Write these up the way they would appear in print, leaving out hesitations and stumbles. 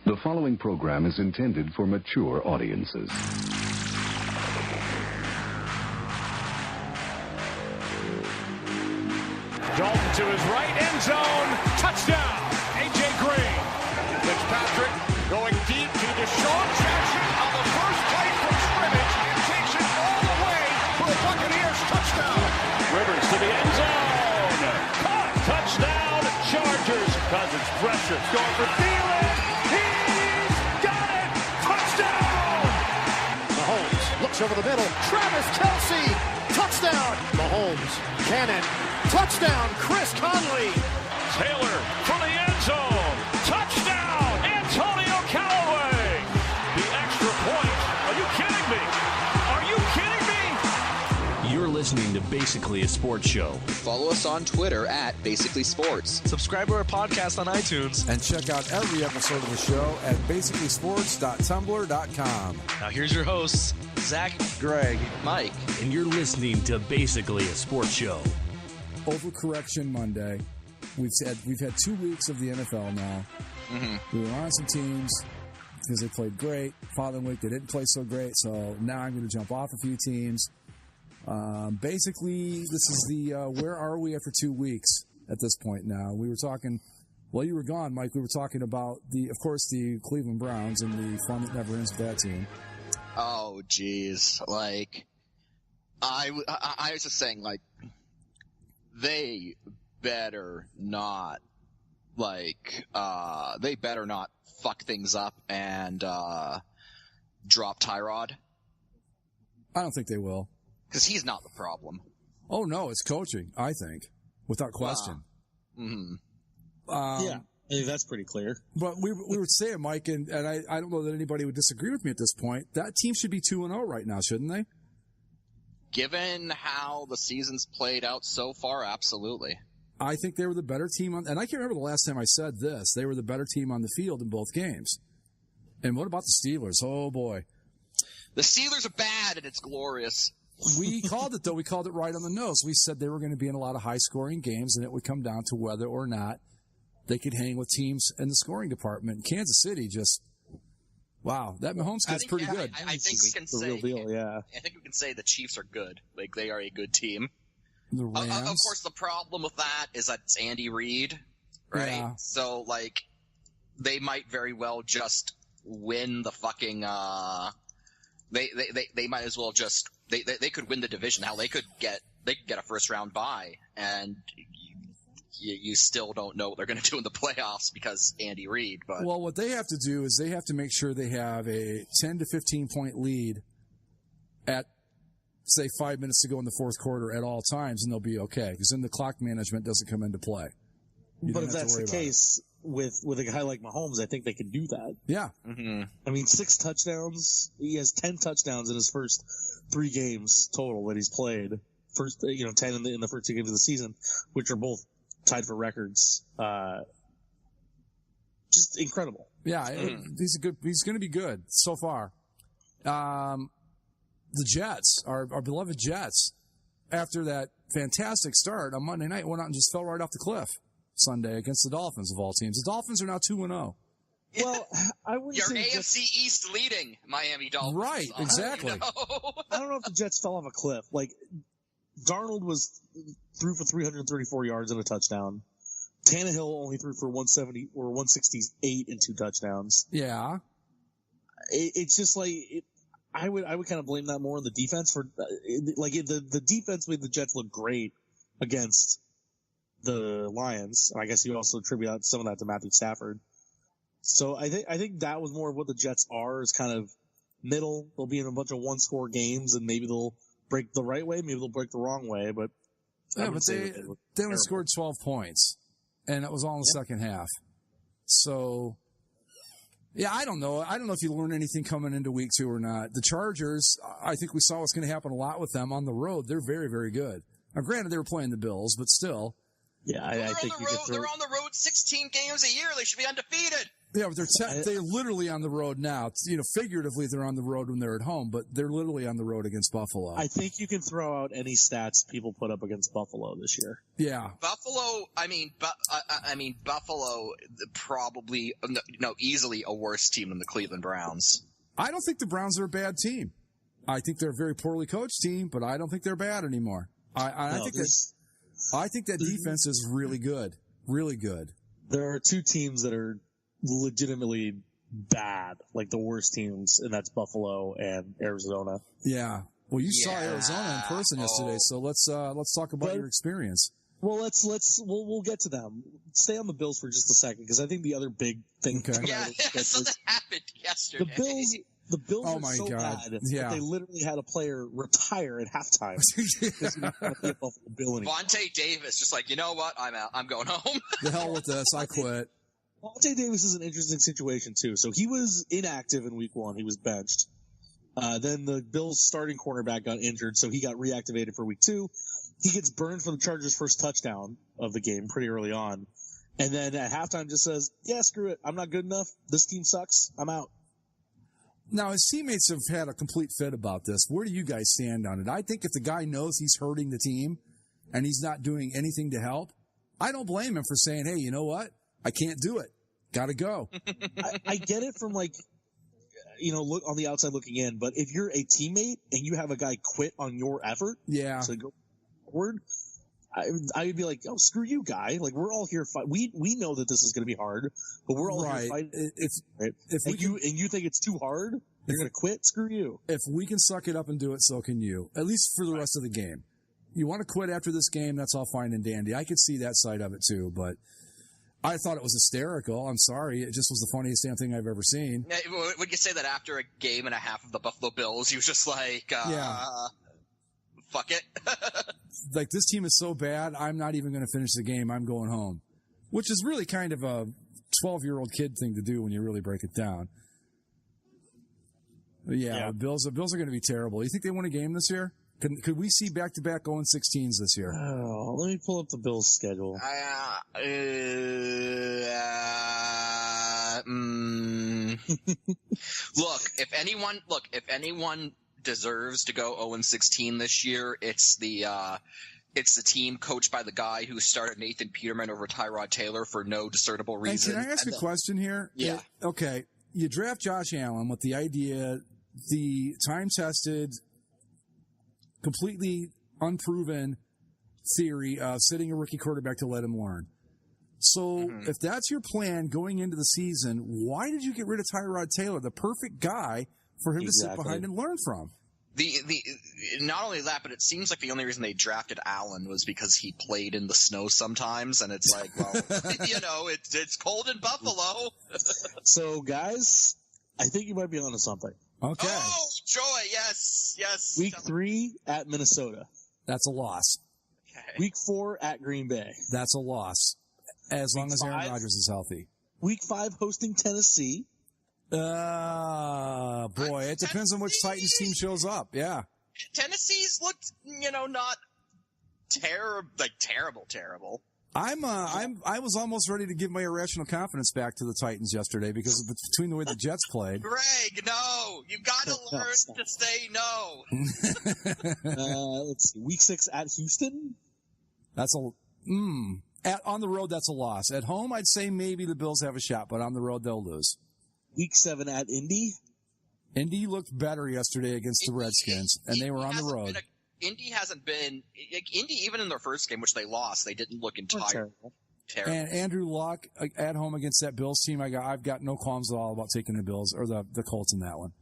The following program is intended for mature audiences. Dalton to his right, end zone, touchdown, A.J. Green. Fitzpatrick going deep to Deshaun Jackson on the first play from scrimmage and takes it all the way for a Buccaneers touchdown. Rivers to the end zone. Caught, touchdown, Chargers. Cousins pressure, going for Thielen. He's got it, touchdown. Mahomes looks over the middle. Travis Kelce, touchdown. Mahomes, Cannon. Touchdown, Chris Conley. Taylor for the end zone. Touchdown, Antonio Callaway. The extra point. Are you kidding me? Are you kidding me? You're listening to Basically a Sports Show. Follow us on Twitter at Basically Sports. Subscribe to our podcast on iTunes. And check out every episode of the show at basicallysports.tumblr.com. Now here's your hosts, Zach, Greg, Mike. And you're listening to Basically a Sports Show. Overcorrection Monday. We've had 2 weeks of the NFL now. We were on some teams because they played great. Following week they didn't play so great, so now I'm going to jump off a few teams. Basically, this is the where are we after 2 weeks at this point now. We were talking, while you were gone, Mike, we were talking about, of course, the Cleveland Browns and the fun that never ends with that team. Oh, geez. Like, I was just saying, like, they better not fuck things up and drop Tyrod. I don't think they will. Because he's not the problem. Oh, no, it's coaching, I think, without question. yeah, I think that's pretty clear. But we were saying, Mike, and I don't know that anybody would disagree with me at this point, that team should be 2-0 right now, shouldn't they? Given how the season's played out so far, absolutely. I think they were the better team and I can't remember the last time I said this. They were the better team on the field in both games. And what about the Steelers? Oh, boy. The Steelers are bad, and it's glorious. We called it, though. We called it right on the nose. We said they were going to be in a lot of high-scoring games, and it would come down to whether or not they could hang with teams in the scoring department. Kansas City just, wow, that Mahomes kid's pretty good. I think we can say, real deal, yeah. I think we can say the Chiefs are good. Like, they are a good team. The Rams. Of course, the problem with that is that it's Andy Reid, right? Yeah. So, like, they might very well just win the fucking. They might as well just they could win the division. Hell, they could get a first round bye, and you still don't know what they're going to do in the playoffs because Andy Reid. But well, what they have to do is they have to make sure they have a 10 to 15 point lead at, say, 5 minutes to go in the fourth quarter at all times, and they'll be okay because then the clock management doesn't come into play. But if that's the case with a guy like Mahomes, I think they can do that. Yeah. Mm-hmm. I mean, 6 touchdowns. He has 10 touchdowns in his first 3 games total that he's played. 10 in the first 2 games of the season, which are both tied for records. Just incredible. Yeah, he's going to be good so far. The Jets, our beloved Jets, after that fantastic start on Monday night, went out and just fell right off the cliff Sunday against the Dolphins of all teams. The Dolphins are now 2-0. Well, I wouldn't say AFC East leading Miami Dolphins. Right, exactly. I don't know if the Jets fell off a cliff. Like, Darnold threw for 334 yards and a touchdown. Tannehill only threw for 170 or 168 and 2 touchdowns. Yeah. It's just like I would kind of blame that more on the defense for the defense made the Jets look great against the Lions. And I guess you also attribute some of that to Matthew Stafford. So I think that was more of what the Jets are, is kind of middle. They'll be in a bunch of 1-score games, and maybe they'll break the right way, maybe they'll break the wrong way. But yeah, but they only scored 12 points, and it was all in the second half. So yeah, I don't know. I don't know if you learned anything coming into week 2 or not. The Chargers, I think we saw what's going to happen a lot with them on the road. They're very, very good. Now, granted, they were playing the Bills, but still. Yeah, I think they're on the road 16 games a year. They should be undefeated. Yeah, but they're literally on the road now. Figuratively they're on the road when they're at home, but they're literally on the road against Buffalo. I think you can throw out any stats people put up against Buffalo this year. Yeah, Buffalo. Buffalo probably easily a worse team than the Cleveland Browns. I don't think the Browns are a bad team. I think they're a very poorly coached team, but I don't think they're bad anymore. I think that defense is really good, really good. There are two teams that are legitimately bad, like the worst teams, and that's Buffalo and Arizona. Yeah. Well, you saw Arizona in person yesterday, so let's talk about your experience. Well, we'll get to them. Stay on the Bills for just a second, because I think the other big thing. Okay. So that happened yesterday. The Bills oh are my so God. bad Yeah. that they literally had a player retire at halftime. Because he didn't want to be a Buffalo Bill anymore. Vontae Davis just like, you know what? I'm out. I'm going home. The hell with this. I quit. Vontae Davis is an interesting situation, too. So he was inactive in week 1. He was benched. Then the Bills' starting cornerback got injured, so he got reactivated for week 2. He gets burned for the Chargers' first touchdown of the game pretty early on. And then at halftime just says, yeah, screw it. I'm not good enough. This team sucks. I'm out. Now, his teammates have had a complete fit about this. Where do you guys stand on it? I think if the guy knows he's hurting the team and he's not doing anything to help, I don't blame him for saying, hey, you know what? I can't do it. Gotta go. I get it from look on the outside looking in, but if you're a teammate and you have a guy quit on your effort, to go forward, I would be like, oh, screw you, guy. Like, we're all here we know that this is going to be hard, but we're all here fighting. You think it's too hard, you're going to quit? Screw you. If we can suck it up and do it, so can you. At least for the rest of the game. You want to quit after this game, that's all fine and dandy. I could see that side of it too, but I thought it was hysterical. I'm sorry. It just was the funniest damn thing I've ever seen. Would you say that after a game and a half of the Buffalo Bills, you was just like, fuck it? Like, this team is so bad, I'm not even going to finish the game. I'm going home. Which is really kind of a 12-year-old kid thing to do when you really break it down. But the Bills are going to be terrible. You think they win a game this year? Could we see back-to-back 0-16s this year? Oh, let me pull up the Bills' schedule. Look, if anyone deserves to go 0-16 this year, it's the team coached by the guy who started Nathan Peterman over Tyrod Taylor for no discernible reason. And can I ask a question here? Yeah. Okay. You draft Josh Allen with the idea, the time-tested, completely unproven theory of sitting a rookie quarterback to let him learn. So if that's your plan going into the season, why did you get rid of Tyrod Taylor, the perfect guy for him to sit behind and learn from? Not only that, but it seems like the only reason they drafted Allen was because he played in the snow sometimes, and it's like, well, it's cold in Buffalo. So, guys, I think you might be onto something. Okay. Oh, joy, yes. Week 3 at Minnesota. That's a loss. Okay. Week 4 at Green Bay. That's a loss, as long as Aaron Rodgers is healthy. Week 5 hosting Tennessee. Boy, it depends on which Titans team shows up. Yeah. Tennessee's looked, not terrible. I was almost ready to give my irrational confidence back to the Titans yesterday because between the way the Jets played. Greg, no, you've got to learn to say no. Let's see, Week 6 at Houston. That's on the road. That's a loss. At home, I'd say maybe the Bills have a shot, but on the road they'll lose. Week 7 at Indy. Indy looked better yesterday against the Redskins, and they were on the road. Indy hasn't been – Indy, even in their first game, which they lost, they didn't look entirely terrible. And Andrew Luck at home against that Bills team, I've got no qualms at all about taking the Bills or the Colts in that one.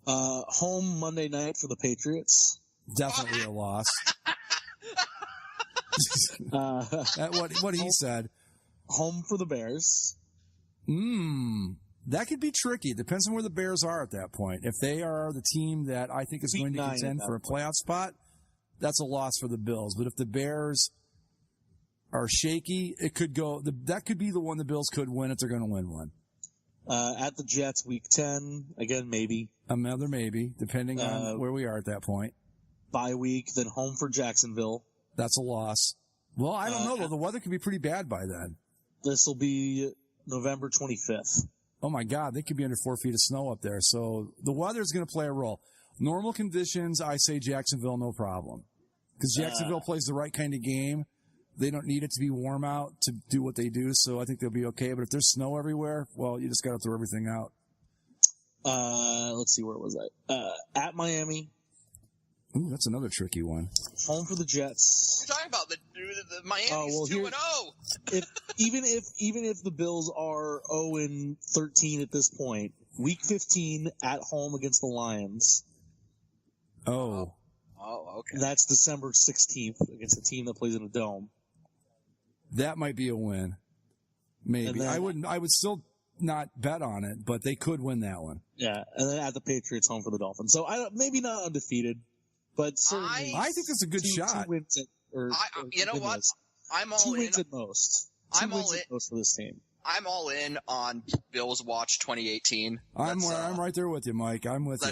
Home Monday night for the Patriots. Definitely a loss. What he said. Home for the Bears. That could be tricky. It depends on where the Bears are at that point. If they are the team that I think is going to contend for a playoff spot, that's a loss for the Bills. But if the Bears are shaky, it could go. That could be the one the Bills could win if they're going to win one. At the Jets, Week 10, again, maybe. Another maybe, depending on where we are at that point. Bye week, then home for Jacksonville. That's a loss. Well, I don't know, though. The weather could be pretty bad by then. This will be November 25th. Oh my God, they could be under 4 feet of snow up there. So the weather's going to play a role. Normal conditions, I say Jacksonville, no problem. Because Jacksonville plays the right kind of game. They don't need it to be warm out to do what they do, so I think they'll be okay. But if there's snow everywhere, well, you just got to throw everything out. Let's see, where was I? At Miami. Ooh, that's another tricky one. Home for the Jets. We're talking about the Miami's 2-0. Even if the Bills are 0-13 at this point, Week 15 at home against the Lions. Oh, okay. That's December 16th against a team that plays in a dome. That might be a win. Maybe. I would still not bet on it, but they could win that one. Yeah, and then at the Patriots, home for the Dolphins. So maybe not undefeated, but certainly I think that's a good shot. 2 wins you know what? I'm all 2 in. wins at most. I'm all in. At most for this team. I'm all in on Bills Watch 2018. I'm right there with you, Mike. I'm with you.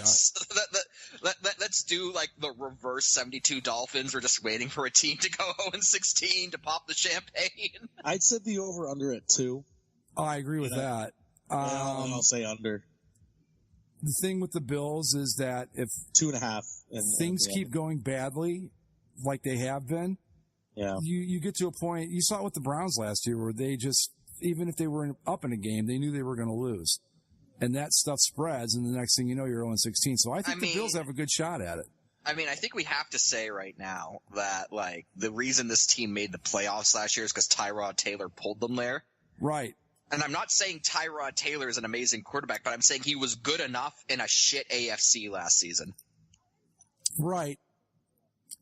Let's do like the reverse 72 Dolphins. We're just waiting for a team to go 0-16 to pop the champagne. I'd set the over-under at 2. Oh, I agree with that. I'll say under. The thing with the Bills is that if 2.5 things keep going badly, like they have been, you get to a point. You saw it with the Browns last year, where they just, even if they were up in a game, they knew they were going to lose, and that stuff spreads, and the next thing you know, you're 0-16. So I think the Bills have a good shot at it. I mean, I think we have to say right now that like the reason this team made the playoffs last year is because Tyrod Taylor pulled them there. Right. And I'm not saying Tyrod Taylor is an amazing quarterback, but I'm saying he was good enough in a shit AFC last season. Right.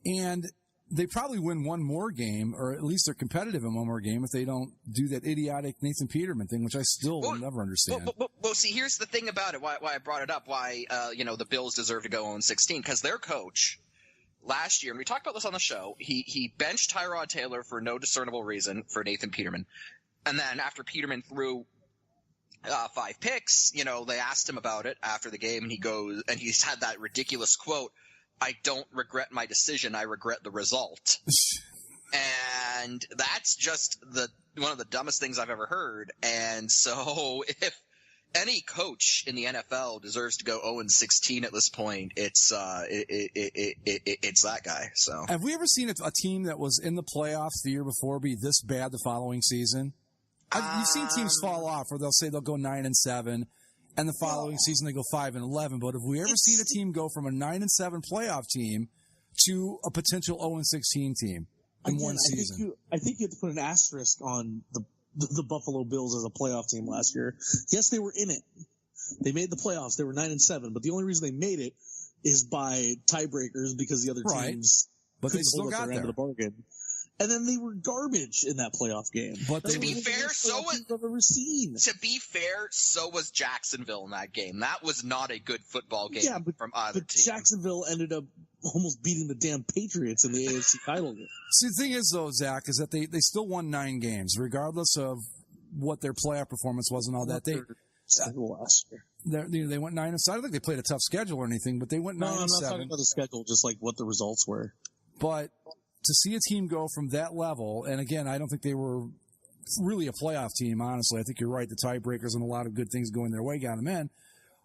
And they probably win one more game, or at least they're competitive in one more game if they don't do that idiotic Nathan Peterman thing, which I still will never understand. Well, see, here's the thing about it, why I brought it up, why the Bills deserve to go 0-16, because their coach last year, and we talked about this on the show, he benched Tyrod Taylor for no discernible reason for Nathan Peterman. And then after Peterman threw 5 picks, they asked him about it after the game, and he goes, and he's had that ridiculous quote, "I don't regret my decision, I regret the result." And that's just one of the dumbest things I've ever heard. And so if any coach in the NFL deserves to go 0-16 at this point, it's that guy. So have we ever seen a team that was in the playoffs the year before be this bad the following season? You've seen teams fall off where they'll say they'll go 9-7, and the following season they go 5-11. But have we ever seen a team go from a 9-7 playoff team to a potential 0-16 team in one season? I think you have to put an asterisk on the Buffalo Bills as a playoff team last year. Yes, they were in it. They made the playoffs. They were 9-7, but the only reason they made it is by tiebreakers because the other teams but they still got their end of the bargain. And then they were garbage in that playoff game. But to be fair, so was Jacksonville in that game. That was not a good football game from either team. Jacksonville ended up almost beating the damn Patriots in the AFC title game. See, the thing is, though, Zach, is that they still won 9 games, regardless of what their playoff performance was and all that. They went 9-7. I don't think they played a tough schedule or anything, but they went 9-7. No, I'm not talking about the schedule, just like what the results were. But to see a team go from that level, and again, I don't think they were really a playoff team, honestly. I think you're right. The tiebreakers and a lot of good things going their way got them in.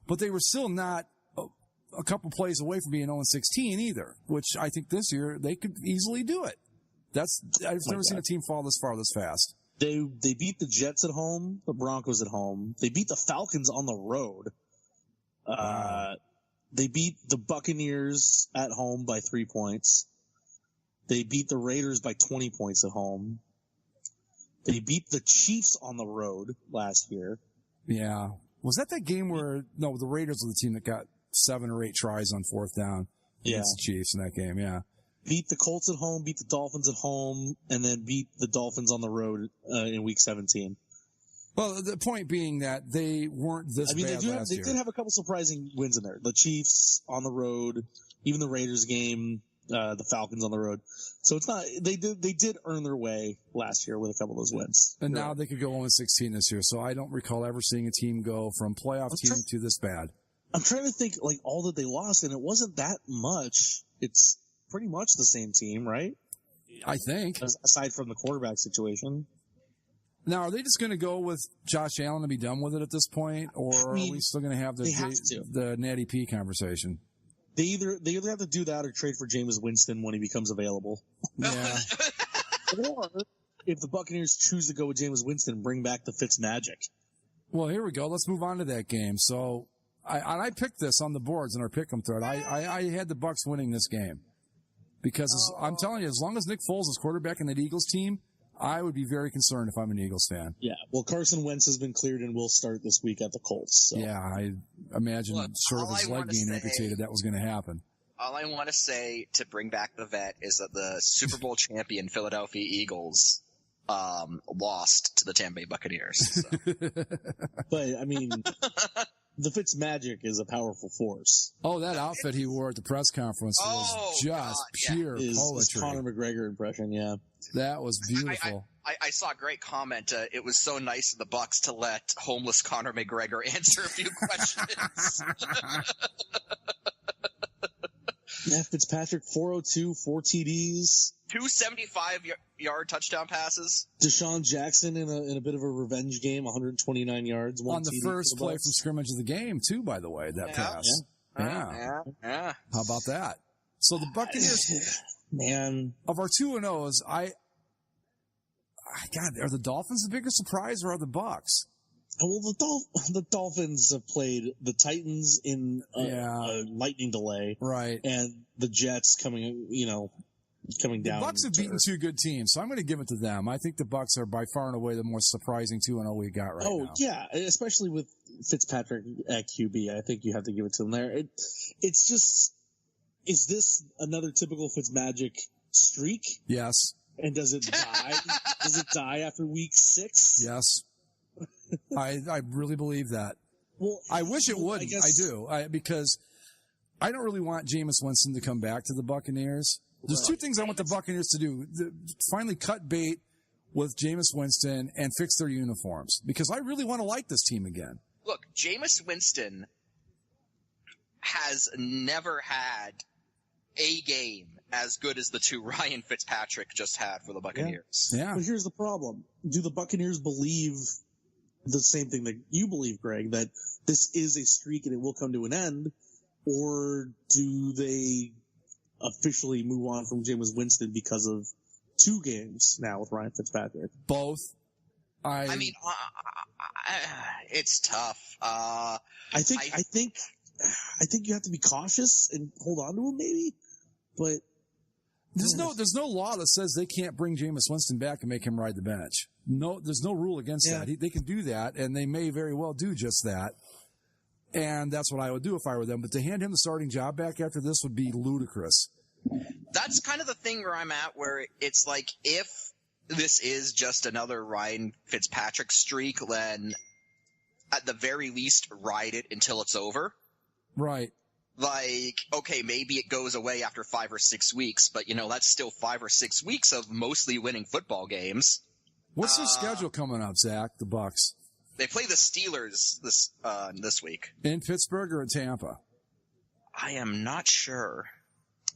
But they were still not a couple plays away from being 0-16 either, which I think this year they could easily do it. I've never seen a team fall this far this fast. They beat the Jets at home, the Broncos at home. They beat the Falcons on the road. They beat the Buccaneers at home by 3 points. They beat the Raiders by 20 points at home. They beat the Chiefs on the road last year. Yeah. Was that game where, no, the Raiders were the team that got 7 or 8 tries on 4th down against the Chiefs in that game, yeah. Beat the Colts at home, beat the Dolphins at home, and then beat the Dolphins on the road in Week 17. Well, the point being that they weren't this bad last year. They did have a couple surprising wins in there. The Chiefs on the road, even the Raiders game, the Falcons on the road. So it's not they did earn their way last year with a couple of those wins. And now they could go 0-16 this year. So I don't recall ever seeing a team go from playoff team to this bad. I'm trying to think like all that they lost, and it wasn't that much. It's pretty much the same team, right? I think. Aside from the quarterback situation. Now, are they just going to go with Josh Allen and be done with it at this point, or are we still going to have the Natty P conversation? They either have to do that or trade for Jameis Winston when he becomes available. Yeah. Or if the Buccaneers choose to go with Jameis Winston, bring back the Fitzmagic. Well, here we go. Let's move on to that game. So I picked this on the boards in our pick'em thread. I had the Bucs winning this game because I'm telling you, as long as Nick Foles is quarterback in that Eagles team, I would be very concerned if I'm an Eagles fan. Yeah, well, Carson Wentz has been cleared and will start this week at the Colts. So. Yeah, I imagine short of his leg being amputated, that was going to happen. All I want to say to bring back the vet is that the Super Bowl champion Philadelphia Eagles lost to the Tampa Bay Buccaneers. So. But, I mean, the Fitzmagic is a powerful force. Oh, that outfit he wore at the press conference was just pure poetry. His Conor McGregor impression, yeah. That was beautiful. I saw a great comment. It was so nice of the Bucs to let homeless Conor McGregor answer a few questions. Yeah, Fitzpatrick, 402, 4 TDs. 275-yard touchdown passes. Deshaun Jackson in a bit of a revenge game, 129 yards. On the first play from scrimmage of the game, too, by the way, that pass. Yeah. How about that? So the Buccaneers, man, of our 2-0s, God, are the Dolphins the bigger surprise or are the Bucs? Well, the Dolphins have played the Titans in a lightning delay, right? And the Jets coming down. The Bucs have beaten two good teams, so I'm going to give it to them. I think the Bucs are by far and away the most surprising 2-0 we got right now. Oh yeah, especially with Fitzpatrick at QB, I think you have to give it to them there. It's just, is this another typical Fitzmagic streak? Yes. And does it die? Does it die after week 6? Yes. I really believe that. Well, I wish it wouldn't. I do. Because I don't really want Jameis Winston to come back to the Buccaneers. There's two things I want the Buccaneers to do. Finally cut bait with Jameis Winston and fix their uniforms. Because I really want to like this team again. Look, Jameis Winston has never had a game as good as the two Ryan Fitzpatrick just had for the Buccaneers. Yeah. But here's the problem. Do the Buccaneers believe the same thing that you believe, Greg, that this is a streak and it will come to an end? Or do they officially move on from Jameis Winston because of 2 games now with Ryan Fitzpatrick? Both. I mean, it's tough. I think you have to be cautious and hold on to him maybe, but there's no law that says they can't bring Jameis Winston back and make him ride the bench. No, there's no rule against that. They can do that, and they may very well do just that. And that's what I would do if I were them. But to hand him the starting job back after this would be ludicrous. That's kind of the thing where I'm at, where it's like, if this is just another Ryan Fitzpatrick streak, then at the very least ride it until it's over. Right. Like, okay, maybe it goes away after 5 or 6 weeks, but that's still 5 or 6 weeks of mostly winning football games. What's their schedule coming up, Zach? The Bucs. They play the Steelers this week. In Pittsburgh or in Tampa? I am not sure.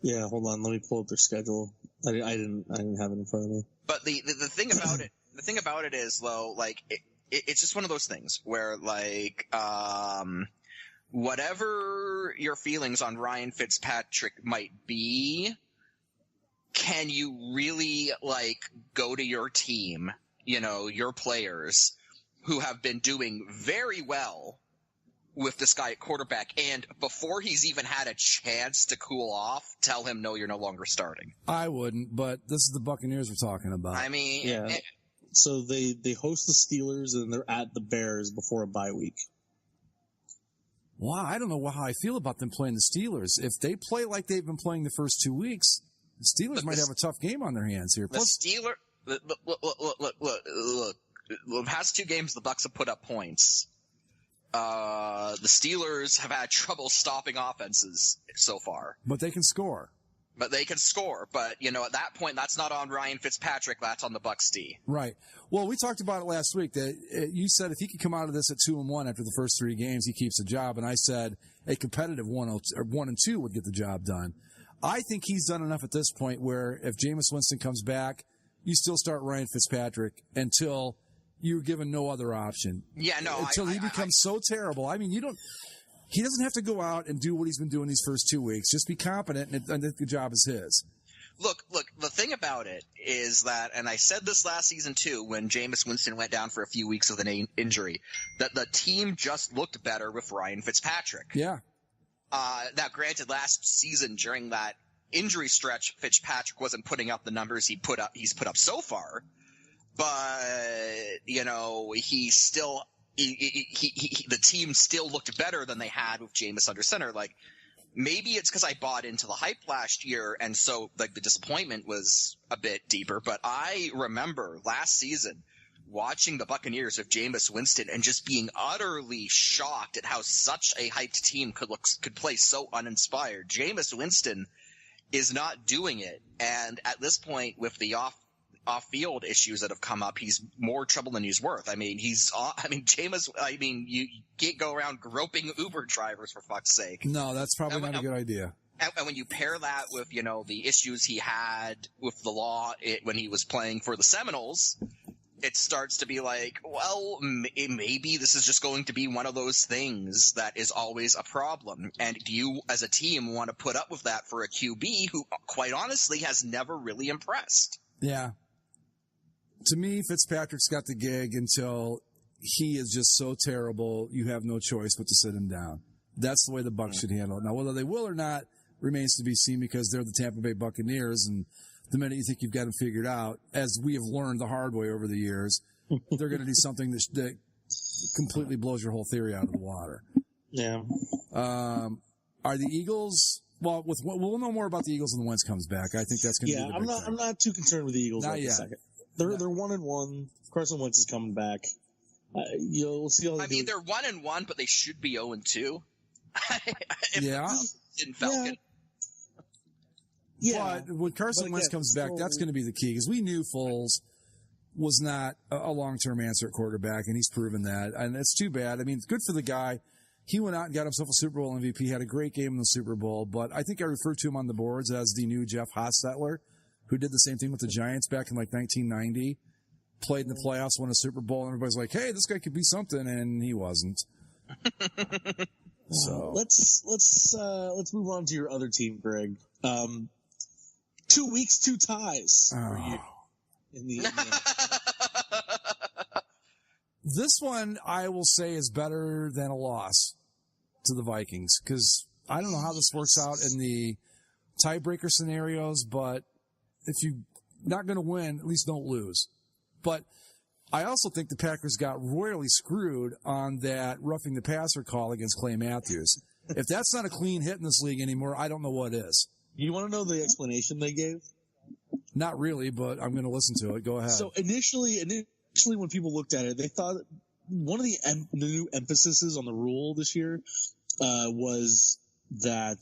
Yeah, hold on. Let me pull up their schedule. I didn't have it in front of me. But the thing about it is, though, like it's just one of those things where, like, whatever your feelings on Ryan Fitzpatrick might be, can you really, like, go to your team, your players who have been doing very well with this guy at quarterback, and before he's even had a chance to cool off, tell him, no, you're no longer starting? I wouldn't, but this is the Buccaneers we're talking about. I mean, yeah. So they host the Steelers and they're at the Bears before a bye week. Wow, I don't know how I feel about them playing the Steelers. If they play like they've been playing the first 2 weeks, the Steelers might have a tough game on their hands here. Look, the past 2 games, the Bucs have put up points. The Steelers have had trouble stopping offenses so far. But they can score. But at that point, that's not on Ryan Fitzpatrick. That's on the Bucs D. Right. Well, we talked about it last week. That you said if he could come out of this at 2-1 after the first 3 games, he keeps the job. And I said a competitive 1-2 would get the job done. I think he's done enough at this point where if Jameis Winston comes back, you still start Ryan Fitzpatrick until you're given no other option. Yeah, no. Until he becomes so terrible. I mean, he doesn't have to go out and do what he's been doing these first 2 weeks. Just be competent, and the job is his. Look, the thing about it is that, and I said this last season too, when Jameis Winston went down for a few weeks with an injury, that the team just looked better with Ryan Fitzpatrick. Yeah. Now, granted, last season during that injury stretch, Fitzpatrick wasn't putting up the numbers he's put up so far, but he still the team still looked better than they had with Jameis under center. Like, maybe it's because I bought into the hype last year, and so like the disappointment was a bit deeper. But I remember last season watching the Buccaneers of Jameis Winston and just being utterly shocked at how such a hyped team could play so uninspired. Jameis Winston is not doing it, and at this point, with the off-field issues that have come up, he's more trouble than he's worth. I mean, Jameis. I mean, you can't go around groping Uber drivers, for fuck's sake. No, that's probably not a good idea. And when you pair that with the issues he had with the law when he was playing for the Seminoles, it starts to be like, well, maybe this is just going to be one of those things that is always a problem. And do you, as a team, want to put up with that for a QB who, quite honestly, has never really impressed? Yeah. To me, Fitzpatrick's got the gig until he is just so terrible, you have no choice but to sit him down. That's the way the Bucs should handle it. Now, whether they will or not remains to be seen, because they're the Tampa Bay Buccaneers, and the minute you think you've got them figured out, as we have learned the hard way over the years, they're going to do something that completely blows your whole theory out of the water. Yeah. Are the Eagles? Well, we'll know more about the Eagles when Wentz comes back. I think that's going to be the big thing. I'm not too concerned with the Eagles right this second. They're 1-1. Carson Wentz is coming back. You'll see how they do. They're 1-1, but they should be 0-2. Yeah. In Falcon. Yeah. But when Carson Wentz comes back, that's going to be the key, because we knew Foles was not a long-term answer at quarterback, and he's proven that. And it's too bad. I mean, it's good for the guy. He went out and got himself a Super Bowl MVP, had a great game in the Super Bowl, but I think I referred to him on the boards as the new Jeff Hostetler, who did the same thing with the Giants back in like 1990, played in the playoffs, won a Super Bowl, and everybody's like, hey, this guy could be something, and he wasn't. So let's move on to your other team, Greg. 2 weeks, 2 ties for you in the This one, I will say, is better than a loss to the Vikings, because I don't know how this works out in the tiebreaker scenarios, but if you're not going to win, at least don't lose. But I also think the Packers got royally screwed on that roughing the passer call against Clay Matthews. If that's not a clean hit in this league anymore, I don't know what is. You want to know the explanation they gave? Not really, but I'm going to listen to it. Go ahead. So initially when people looked at it, they thought one of the new emphases on the rule this year was that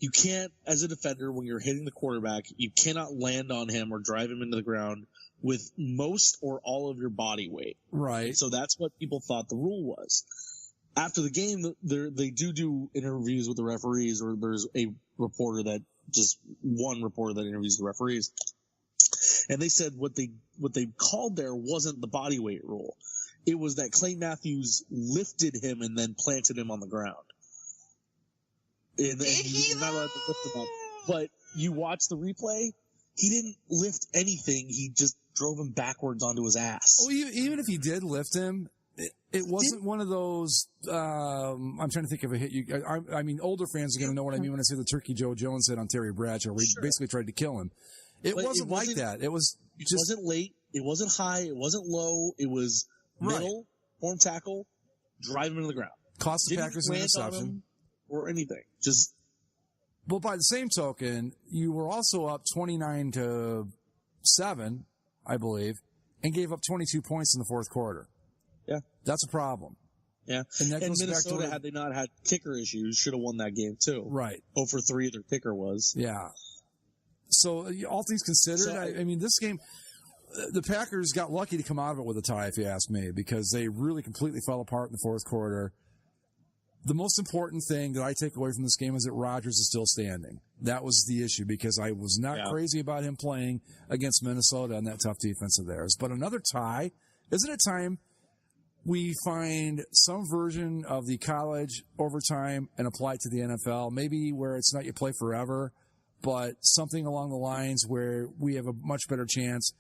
you can't, as a defender, when you're hitting the quarterback, you cannot land on him or drive him into the ground with most or all of your body weight. Right. So that's what people thought the rule was. After the game, they do interviews with the referees, or there's one reporter that interviews the referees. And they said what they called there wasn't the body weight rule. It was that Clay Matthews lifted him and then planted him on the ground. And you're not allowed to lift him up. But you watch the replay, he didn't lift anything. He just drove him backwards onto his ass. Well, even if he did lift him, it wasn't one of those, I'm trying to think of a hit. I mean, older fans are going to know what I mean when I say the turkey Joe Jones hit on Terry Bradshaw, where he basically tried to kill him. It wasn't like that. It wasn't late. It wasn't high. It wasn't low. It was middle, form tackle, drive him into the ground. Cost the Packers an interception. Or anything. Well, by the same token, you were also up 29-7, I believe, and gave up 22 points in the fourth quarter. Yeah. That's a problem. Yeah. And Minnesota, had they not had kicker issues, should have won that game too. Right. 0-for-3 their kicker was. Yeah. So, all things considered, I mean, this game, the Packers got lucky to come out of it with a tie, if you ask me, because they really completely fell apart in the fourth quarter. The most important thing that I take away from this game is that Rodgers is still standing. That was the issue, because I was not crazy about him playing against Minnesota and that tough defense of theirs. But another tie Isn't it time we find some version of the college overtime and apply it to the NFL? Maybe where it's not you play forever, but something along the lines where we have a much better chance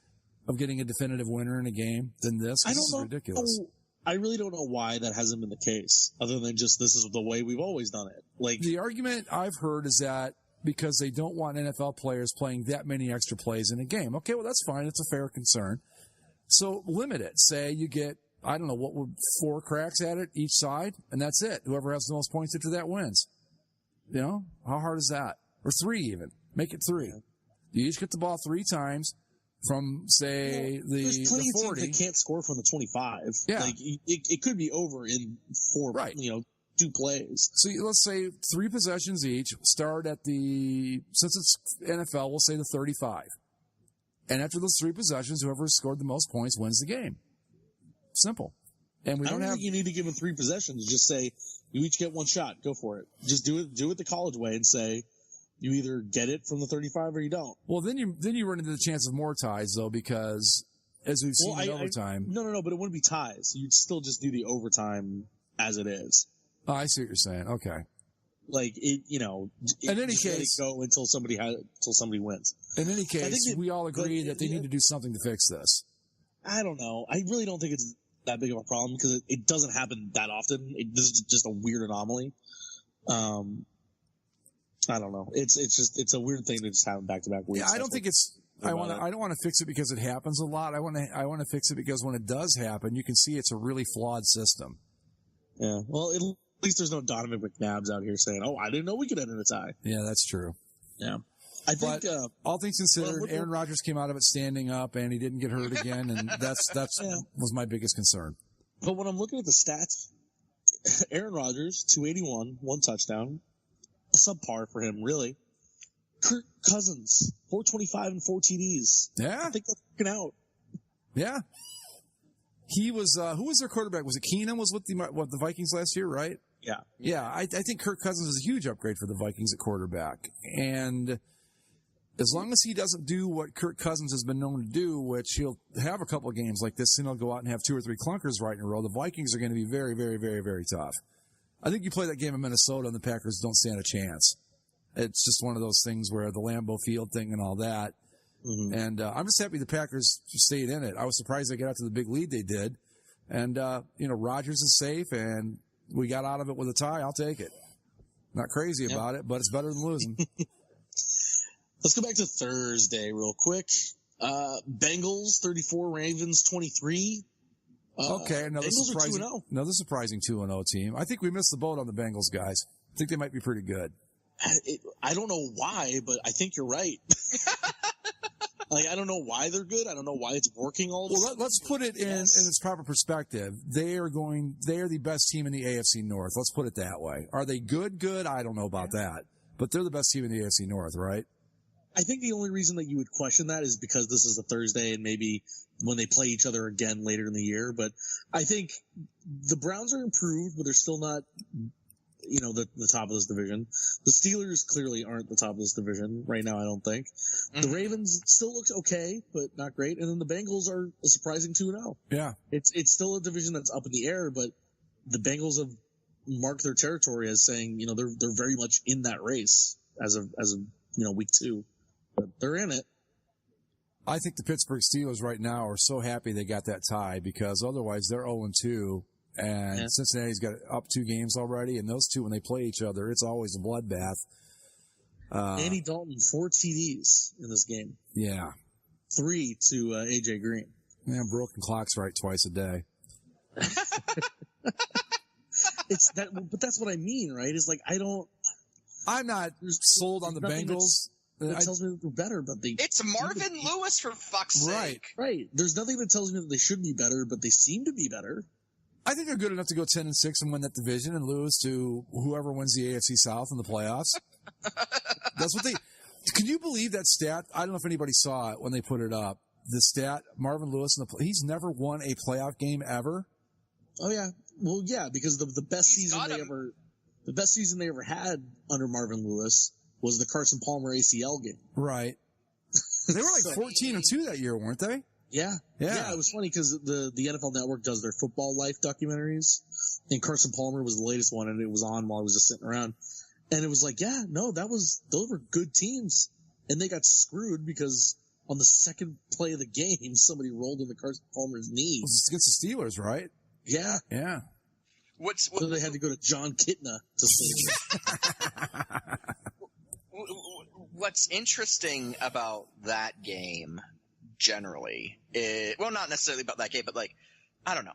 of getting a definitive winner in a game than this. I don't This know. is ridiculous. I really don't know why that hasn't been the case, other than just this is the way we've always done it. Like, The argument I've heard is that because they don't want NFL players playing that many extra plays in a game. Okay, well, that's fine. It's a fair concern. So limit it. Say you get, I don't know, what would 4 cracks at it each side, and that's it. Whoever has the most points after that wins. You know, how hard is that? Or 3 even. Make it 3. You each get the ball 3 times from, say, there's the plenty 40. of teams that can't score from the 25. Yeah. Like, it could be over in 4, Right. 2 plays. So let's say 3 possessions each, start at since it's NFL, we'll say the 35. And after those 3 possessions, whoever scored the most points wins the game. Simple. And we I don't don't have. think you need to give them 3 possessions. Just say, you each get 1 shot. Go for it. Just do it the college way and say, you either get it from the 35 or you don't. Well, then you run into the chance of more ties, though, because as we've seen in overtime. No, but it wouldn't be ties. You'd still just do the overtime as it is. Oh, I see what you're saying. Okay. Like, in any case, go until somebody wins. In any case, we all agree that they need to do something to fix this. I don't know. I really don't think it's that big of a problem because it doesn't happen that often. This is just a weird anomaly. I don't know. It's a weird thing to just happen back to back weeks. Yeah, I don't think it's. I don't want to fix it because it happens a lot. I want to fix it because when it does happen, you can see it's a really flawed system. Yeah. Well, at least there's no Donovan McNabbs out here saying, "Oh, I didn't know we could end in a tie." Yeah, that's true. Yeah. I think. All things considered, Aaron Rodgers came out of it standing up, and he didn't get hurt again, and that's was my biggest concern. But when I'm looking at the stats, Aaron Rodgers 281, 1 touchdown, subpar for him, really. Kirk Cousins 425 and 4 TDs. Yeah, I think that's working out. Yeah. He was, who was their quarterback? Was it Keenum was with the Vikings last year, right? Yeah. Yeah, I think Kirk Cousins is a huge upgrade for the Vikings at quarterback. And as long as he doesn't do what Kirk Cousins has been known to do, which he'll have a couple of games like this, and he'll go out and have 2 or 3 clunkers right in a row, the Vikings are going to be very, very, very, very tough. I think you play that game in Minnesota and the Packers don't stand a chance. It's just one of those things where the Lambeau Field thing and all that. Mm-hmm. And I'm just happy the Packers stayed in it. I was surprised they got out to the big lead they did. And, Rodgers is safe, and we got out of it with a tie. I'll take it. Not crazy about it, but it's better than losing. Let's go back to Thursday real quick. Bengals 34, Ravens 23. Okay, another Bengals surprising 2-0 team. I think we missed the boat on the Bengals, guys. I think they might be pretty good. I don't know why, but I think you're right. I don't know why they're good. I don't know why it's working all the time. Well, let's put it in its proper perspective. They are the best team in the AFC North. Let's put it that way. Are they good? Good. I don't know about that, but they're the best team in the AFC North, right? I think the only reason that you would question that is because this is a Thursday and maybe when they play each other again later in the year. But I think the Browns are improved, but they're still not, the top of this division. The Steelers clearly aren't the top of this division right now, I don't think. Mm-hmm. The Ravens still looks okay, but not great. And then the Bengals are a surprising 2-0. Yeah. It's still a division that's up in the air, but the Bengals have marked their territory as saying, they're very much in that race as of week 2. But they're in it. I think the Pittsburgh Steelers right now are so happy they got that tie because otherwise they're 0-2. And Cincinnati's got up 2 games already, and those 2, when they play each other, it's always a bloodbath. Andy Dalton, 4 TDs in this game. Yeah. 3 to A.J. Green. Yeah, broken clock's right twice a day. But that's what I mean, right? It's like, I'm not sold on the Bengals. It tells me that they're better, but it's Marvin Lewis, for fuck's sake. Right. There's nothing that tells me that they should be better, but they seem to be better. I think they're good enough to go 10-6 and win that division and lose to whoever wins the AFC South in the playoffs. That's what can you believe that stat? I don't know if anybody saw it when they put it up. The stat, Marvin Lewis, he's never won a playoff game ever. Oh yeah. Well, yeah, because the best season they ever had under Marvin Lewis was the Carson Palmer ACL game. Right. They were like 14-2 that year, weren't they? Yeah. It was funny because the NFL Network does their football life documentaries, and Carson Palmer was the latest one, and it was on while I was just sitting around, and it was like, those were good teams, and they got screwed because on the second play of the game, somebody rolled into Carson Palmer's knee. It's against the Steelers, right? Yeah. Yeah. So they had to go to John Kitna to save him. What's interesting about that game generally is, well, not necessarily about that game, but like, I don't know.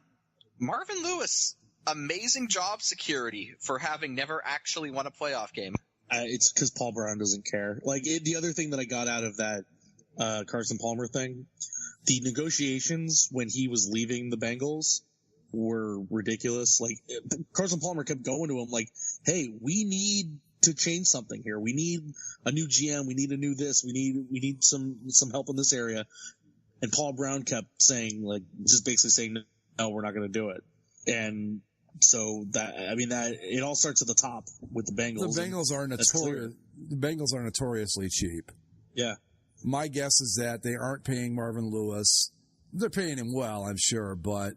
Marvin Lewis, amazing job security for having never actually won a playoff game. It's because Paul Brown doesn't care. Like, the other thing that I got out of that Carson Palmer thing, the negotiations when he was leaving the Bengals were ridiculous. Like, Carson Palmer kept going to him like, hey, we need to change something here. We need a new GM. We need a new this. We need some help in this area. And Paul Brown kept saying, like, just basically saying, no, we're not going to do it. And so that it all starts at the top with the Bengals. The Bengals are notoriously cheap. Yeah. My guess is that they aren't paying Marvin Lewis. They're paying him well, I'm sure, but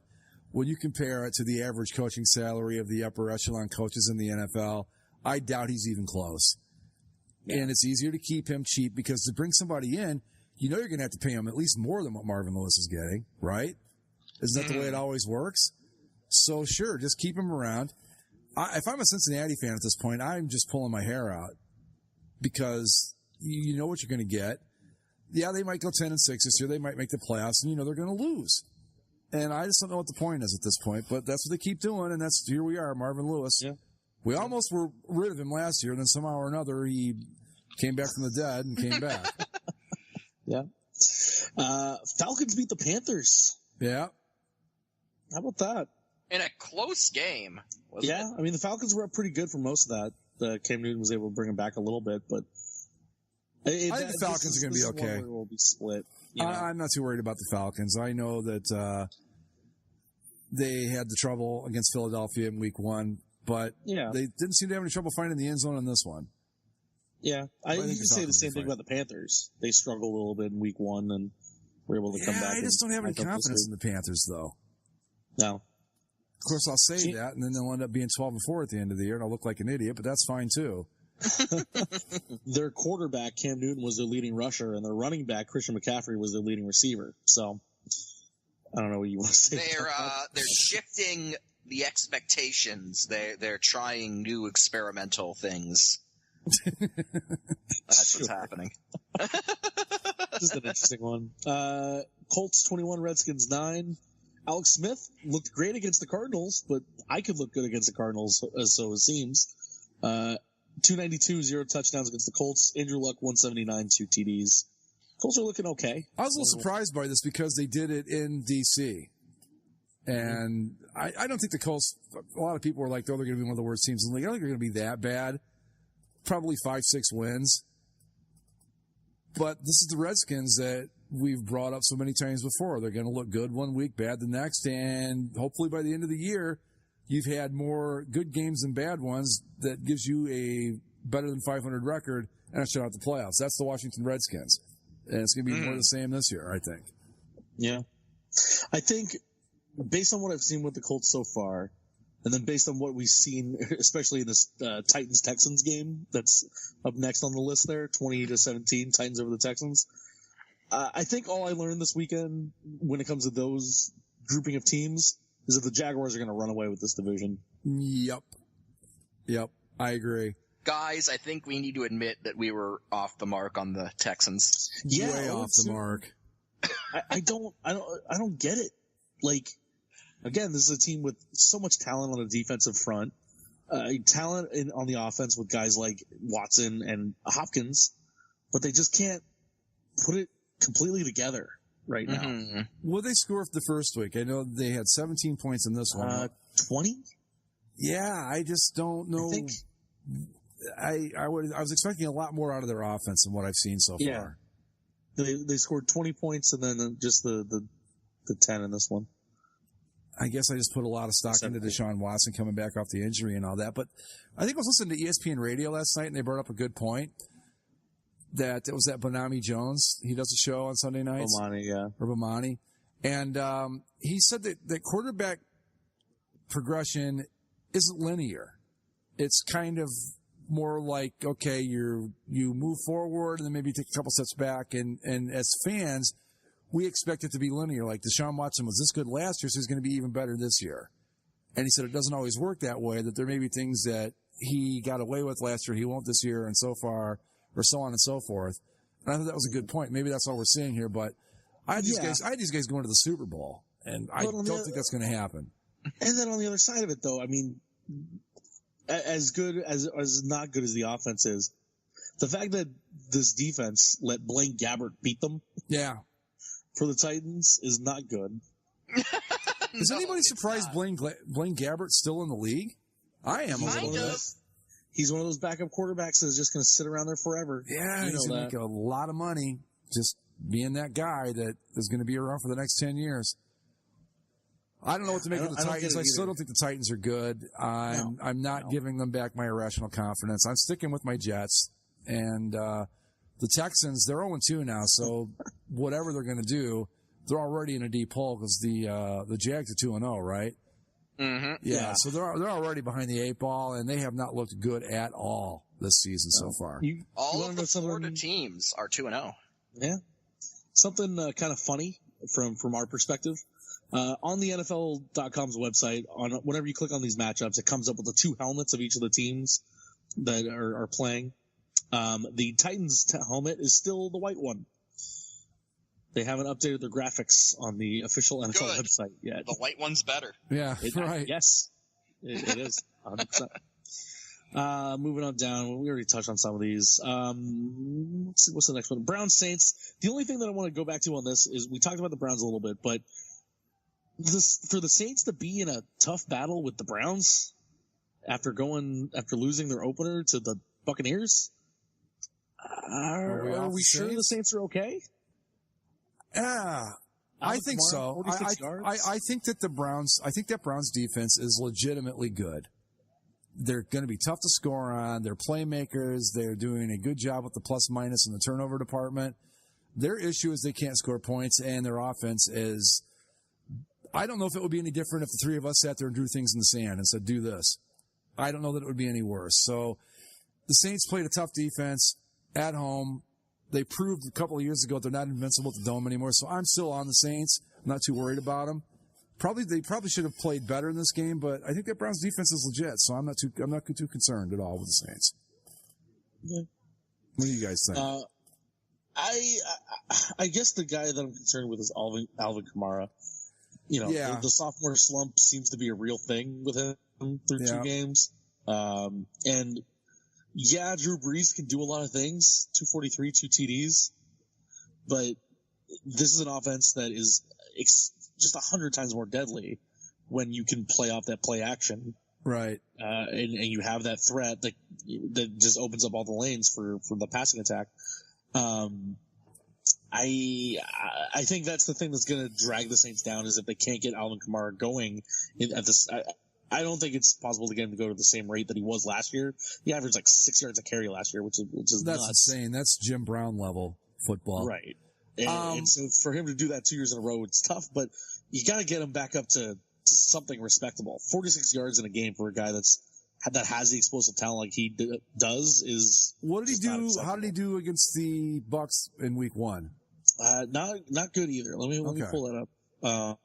when you compare it to the average coaching salary of the upper echelon coaches in the NFL, I doubt he's even close. Yeah. And it's easier to keep him cheap because to bring somebody in, you know you're going to have to pay him at least more than what Marvin Lewis is getting, right? Isn't that the way it always works? So sure, just keep him around. If I'm a Cincinnati fan at this point, I'm just pulling my hair out because you know what you're going to get. Yeah, they might go 10-6 this year. They might make the playoffs, and you know they're going to lose. And I just don't know what the point is at this point, but that's what they keep doing, and here we are, Marvin Lewis. Yeah. We almost were rid of him last year, and then somehow or another he came back from the dead and came back. Yeah. Falcons beat the Panthers. Yeah. How about that? In a close game. Yeah, I mean, the Falcons were up pretty good for most of that. Cam Newton was able to bring him back a little bit, but I think the Falcons are going to be okay. We'll be split. I'm not too worried about the Falcons. I know that they had the trouble against Philadelphia in Week 1, but they didn't seem to have any trouble finding the end zone in this one. Yeah, you can say the same thing about the Panthers. They struggled a little bit in Week 1 and were able to come back. I just don't have any confidence in the Panthers, though. No. Of course, I'll say that, and then they'll end up being 12-4 at the end of the year, and I'll look like an idiot, but that's fine, too. Their quarterback, Cam Newton, was their leading rusher, and their running back, Christian McCaffrey, was their leading receiver. So, I don't know what you want to say. They're shifting the expectations. They're trying new experimental things. That's what's happening. This is an interesting one. Colts 21, Redskins 9. Alex Smith looked great against the Cardinals, but I could look good against the Cardinals, so it seems. 292, 0 touchdowns against the Colts. Andrew Luck, 179, 2 TDs. Colts are looking okay. I was a little surprised by this because they did it in D.C. And I don't think the Colts, a lot of people were like, they're going to be one of the worst teams in the league. I don't think they're going to be that bad. Probably 5-6 wins. But this is the Redskins that we've brought up so many times before. They're going to look good one week, bad the next, and hopefully by the end of the year, you've had more good games than bad ones that gives you a better than 500 record and a shot at the playoffs. That's the Washington Redskins. And it's going to be more the same this year, I think. Yeah. I think based on what I've seen with the Colts so far, and then based on what we've seen, especially in this Titans-Texans game that's up next on the list there, 20-17, Titans over the Texans, I think all I learned this weekend when it comes to those grouping of teams is that the Jaguars are going to run away with this division. Yep. I agree. Guys, I think we need to admit that we were off the mark on the Texans. Yeah, way off the mark. I don't get it. Like, again, this is a team with so much talent on the defensive front, talent on the offense with guys like Watson and Hopkins, but they just can't put it completely together right now. Mm-hmm. What did they score for the first week? I know they had 17 points in this one. 20? Yeah, I just don't know. I was expecting a lot more out of their offense than what I've seen so far. They scored 20 points and then just the 10 in this one. I guess I just put a lot of stock into Deshaun Watson coming back off the injury and all that. But I think I was listening to ESPN radio last night, and they brought up a good point. That it was that Bonami Jones. He does a show on Sunday nights. Bomani, yeah. Or Bomani. And he said that quarterback progression isn't linear. It's kind of more like, okay, you move forward and then maybe take a couple steps back. And as fans, we expect it to be linear. Like Deshaun Watson was this good last year, so he's going to be even better this year. And he said it doesn't always work that way, that there may be things that he got away with last year he won't this year, and so far, or so on and so forth. And I thought that was a good point. Maybe that's all we're seeing here, but I had these guys going to the Super Bowl, and I don't think that's going to happen. And then on the other side of it, though, I mean, as good as not good as the offense is, the fact that this defense let Blaine Gabbert beat them, for the Titans is not good. Is anybody surprised Blaine Gabbert's still in the league? I am a little bit. He's one of those backup quarterbacks that's just going to sit around there forever. Yeah, he's going to make a lot of money just being that guy that is going to be around for the next 10 years. I don't know what to make of the Titans. I still don't think the Titans are good. I'm not giving them back my irrational confidence. I'm sticking with my Jets. And the Texans, they're 0-2 now, so whatever they're going to do, they're already in a deep hole because the Jags are 2-0, right? Mm-hmm. Yeah, so they're already behind the 8 ball, and they have not looked good at all this season so far. All of the Florida teams are 2-0. Yeah. Something kind of funny from our perspective. On the NFL.com's website, whenever you click on these matchups, it comes up with the 2 helmets of each of the teams that are playing. The Titans helmet is still the white one. They haven't updated their graphics on the official NFL website yet. The white one's better. Yeah, right. Yes, it is 100%. Moving on down, we already touched on some of these. Let's see, what's the next one? Browns Saints. The only thing that I want to go back to on this is we talked about the Browns a little bit, but for the Saints to be in a tough battle with the Browns after losing their opener to the Buccaneers, are we sure the Saints are okay? Yeah, I think so. I think that that Browns defense is legitimately good. They're going to be tough to score on. They're playmakers. They're doing a good job with the plus minus in the turnover department. Their issue is they can't score points, and their offense is, I don't know if it would be any different if the three of us sat there and drew things in the sand and said, do this. I don't know that it would be any worse. So the Saints played a tough defense at home. They proved a couple of years ago they're not invincible at the Dome anymore, so I'm still on the Saints. I'm not too worried about them. They probably should have played better in this game, but I think that Browns defense is legit, so I'm not too concerned at all with the Saints. Yeah. What do you guys think? I guess the guy that I'm concerned with is Alvin Kamara. The sophomore slump seems to be a real thing with him through 2 games. And Drew Brees can do a lot of things, 243, 2 TDs, but this is an offense that is just 100 times more deadly when you can play off that play action. Right. And you have that threat that just opens up all the lanes for the passing attack. I think that's the thing that's going to drag the Saints down is if they can't get Alvin Kamara going at this. I don't think it's possible to get him to go to the same rate that he was last year. He averaged like 6 yards a carry last year, which is that's nuts. insane. That's Jim Brown level football, right? And so for him to do that 2 years in a row, it's tough. But you got to get him back up to something respectable. 46 yards in a game for a guy that has the explosive talent like he does is. What did he do? How did he do against the Bucs in Week 1? Not good either. Let me pull that up.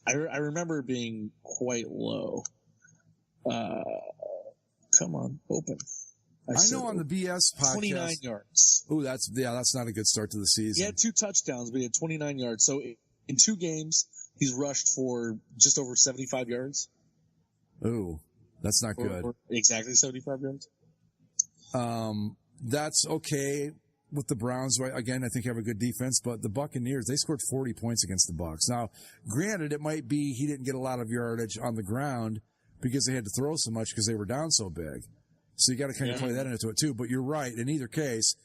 I remember being quite low. Come on, open. I know on the BS podcast. 29 yards. Ooh, that's not a good start to the season. He had 2 touchdowns, but he had 29 yards. So in 2 games, he's rushed for just over 75 yards. Ooh, that's not good. Or exactly 75 yards. That's okay with the Browns. Right? Again, I think they have a good defense, but the Buccaneers, they scored 40 points against the Bucs. Now, granted, it might be he didn't get a lot of yardage on the ground because they had to throw so much because they were down so big. So you got to kind of play that into it too. But you're right. In either case,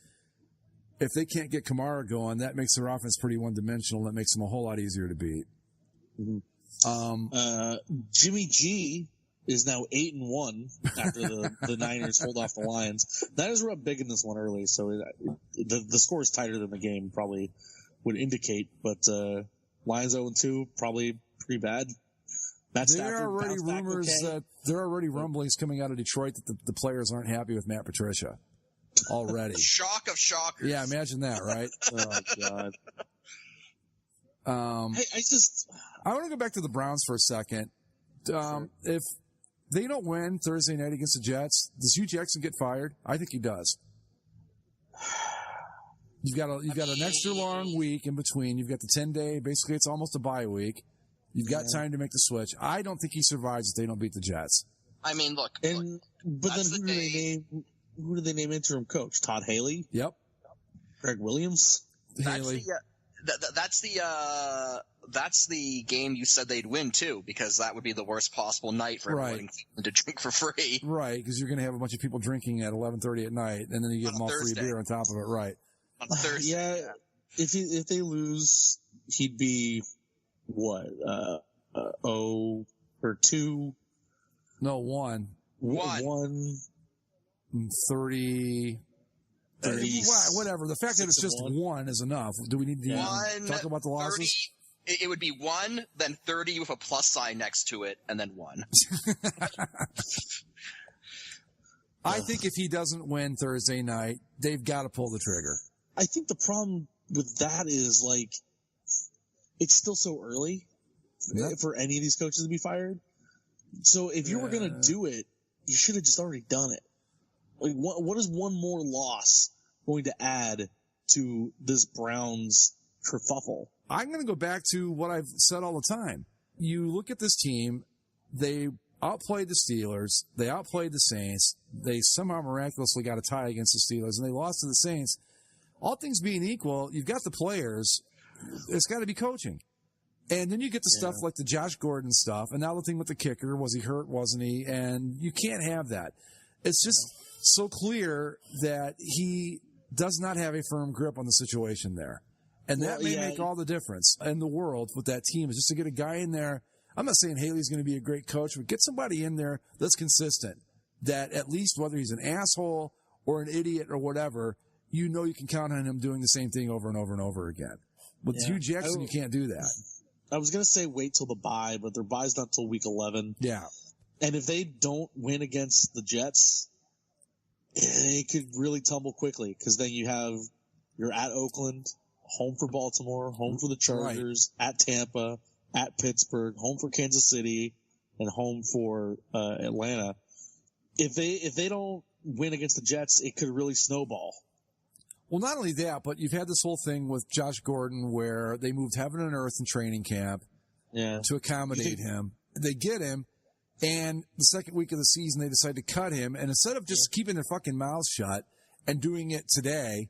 if they can't get Kamara going, that makes their offense pretty one-dimensional. That makes them a whole lot easier to beat. Mm-hmm. Jimmy G is now 8-1 after the Niners hold off the Lions. Niners were up big in this one early, so the score is tighter than the game probably would indicate. But Lions 0-2, probably pretty bad. There are already rumors that there are already rumblings coming out of Detroit that the players aren't happy with Matt Patricia already. Shock of shockers. Yeah, imagine that, right? Oh, God. I want to go back to the Browns for a second. If they don't win Thursday night against the Jets, does Hugh Jackson get fired? I think he does. You've got an extra long week in between. You've got the 10-day. Basically, it's almost a bye week. You've got time to make the switch. I don't think he survives if they don't beat the Jets. I mean, look. But then who do they name interim coach? Todd Haley? Yep. Greg Williams? Haley. That's the game you said they'd win too, because that would be the worst possible night for everyone to drink for free. Right, because you're going to have a bunch of people drinking at 11:30 at night, and then you give them all free beer on top of it. Right. On Thursday. Yeah. If they lose, he'd be what? 0 or 2? No, 1. 30. Whatever. The fact that it's just 1 is enough. Do we need to talk about the losses? 30, it would be 1, then 30 with a plus sign next to it, and then 1. I think if he doesn't win Thursday night, they've got to pull the trigger. I think the problem with that is, like, it's still so early for any of these coaches to be fired. So if you were going to do it, you should have just already done it. Like, what is one more loss going to add to this Browns kerfuffle? I'm going to go back to what I've said all the time. You look at this team, they outplayed the Steelers, they outplayed the Saints, they somehow miraculously got a tie against the Steelers, and they lost to the Saints. All things being equal, you've got the players, it's got to be coaching. And then you get the stuff like the Josh Gordon stuff, and now the thing with the kicker, was he hurt, wasn't he? And you can't have that. It's just so clear that he does not have a firm grip on the situation there. And that may make all the difference in the world with that team, is just to get a guy in there. I'm not saying Haley's going to be a great coach, but get somebody in there that's consistent, that at least whether he's an asshole or an idiot or whatever, you know you can count on him doing the same thing over and over and over again. With Hugh Jackson, you can't do that. I was going to say wait till the bye, but their bye's not till week 11. Yeah. And if they don't win against the Jets, it could really tumble quickly, because then you're at Oakland, home for Baltimore, home for the Chargers, at Tampa, at Pittsburgh, home for Kansas City, and home for Atlanta. If they don't win against the Jets, it could really snowball. Well, not only that, but you've had this whole thing with Josh Gordon where they moved heaven and earth in training camp to accommodate him. They get him, and the second week of the season, they decide to cut him. And instead of just keeping their fucking mouths shut and doing it today,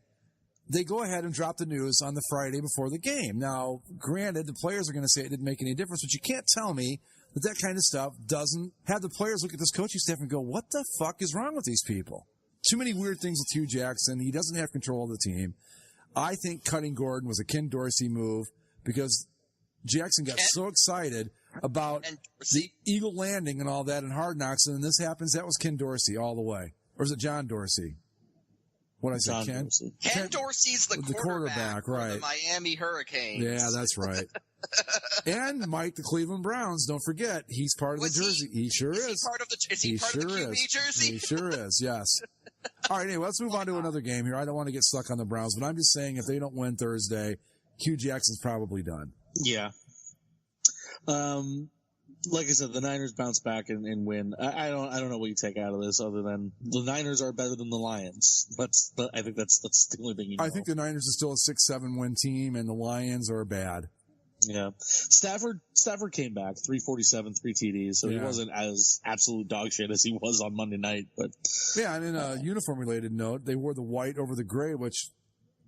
they go ahead and drop the news on the Friday before the game. Now, granted, the players are going to say it didn't make any difference, but you can't tell me that kind of stuff doesn't have the players look at this coaching staff and go, what the fuck is wrong with these people? Too many weird things with Hugh Jackson. He doesn't have control of the team. I think cutting Gordon was a Ken Dorsey move because Jackson got so excited about the Eagle landing and all that in Hard Knocks, and then this happens. That was Ken Dorsey all the way. Or is it John Dorsey? What I said, Ken? Dorsey. Ken Dorsey's the quarterback right? For the Miami Hurricanes. Yeah, that's right. And Mike, the Cleveland Browns. Don't forget, he's part of the jersey. He sure is. Is he part of the QB jersey? He sure is. Yes. All right. Anyway, let's move on to another game here. I don't want to get stuck on the Browns, but I'm just saying if they don't win Thursday, Hugh Jackson's probably done. Yeah. Like I said, the Niners bounce back and win. I don't know what you take out of this other than the Niners are better than the Lions. I think that's the only thing you know. I think the Niners are still a 6-7 win team, and the Lions are bad. Yeah. Stafford came back, 347, 3 TDs, so he wasn't as absolute dog shit as he was on Monday night. But yeah, and in a uniform-related note, they wore the white over the gray, which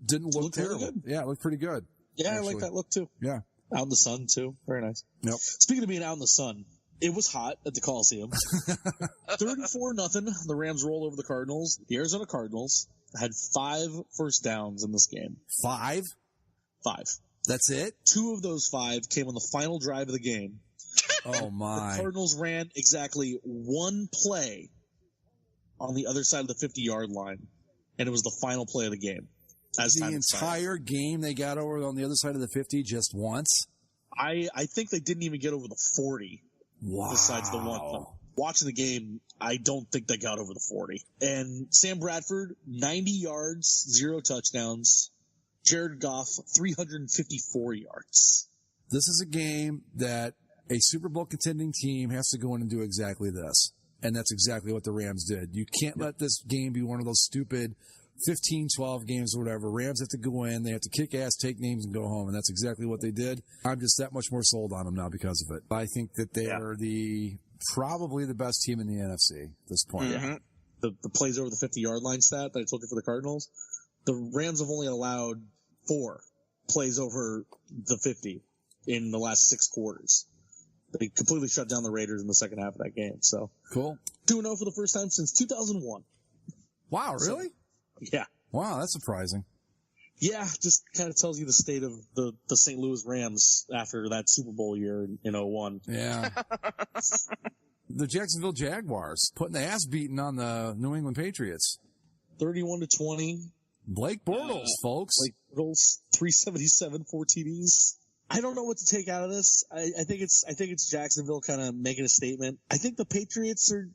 didn't look terrible. Really good. Yeah, it looked pretty good. Yeah, actually. I like that look, too. Yeah. Out in the sun, too. Very nice. Yep. Speaking of being out in the sun, it was hot at the Coliseum. 34-0, the Rams roll over the Cardinals. The Arizona Cardinals had 5 first downs in this game. 5? 5. That's it? 2 of those 5 came on the final drive of the game. Oh, my. The Cardinals ran exactly 1 play on the other side of the 50-yard line, and it was the final play of the game. The entire game they got over on the other side of the 50 just once? I think they didn't even get over the 40. Wow. Besides the one. Watching the game, I don't think they got over the 40. And Sam Bradford, 90 yards, 0 touchdowns. Jared Goff, 354 yards. This is a game that a Super Bowl contending team has to go in and do exactly this. And that's exactly what the Rams did. You can't let this game be one of those stupid 15-12 games or whatever. Rams have to go in, they have to kick ass, take names, and go home. And that's exactly what they did. I'm just that much more sold on them now because of it. I think that they are probably the best team in the NFC at this point. Mm-hmm. The plays over the 50-yard line stat that I told you for the Cardinals, the Rams have only allowed 4 plays over the 50 in the last 6 quarters. They completely shut down the Raiders in the second half of that game. So cool. 2-0 for the first time since 2001. Wow, really? So, yeah. Wow, that's surprising. Yeah, just kind of tells you the state of the St. Louis Rams after that Super Bowl year in 01. Yeah. The Jacksonville Jaguars putting the ass beating on the New England Patriots. 31-20. Blake Bortles, folks. Blake Bortles, 377, 4 TDs. I don't know what to take out of this. I think it's Jacksonville kind of making a statement. I think the Patriots are,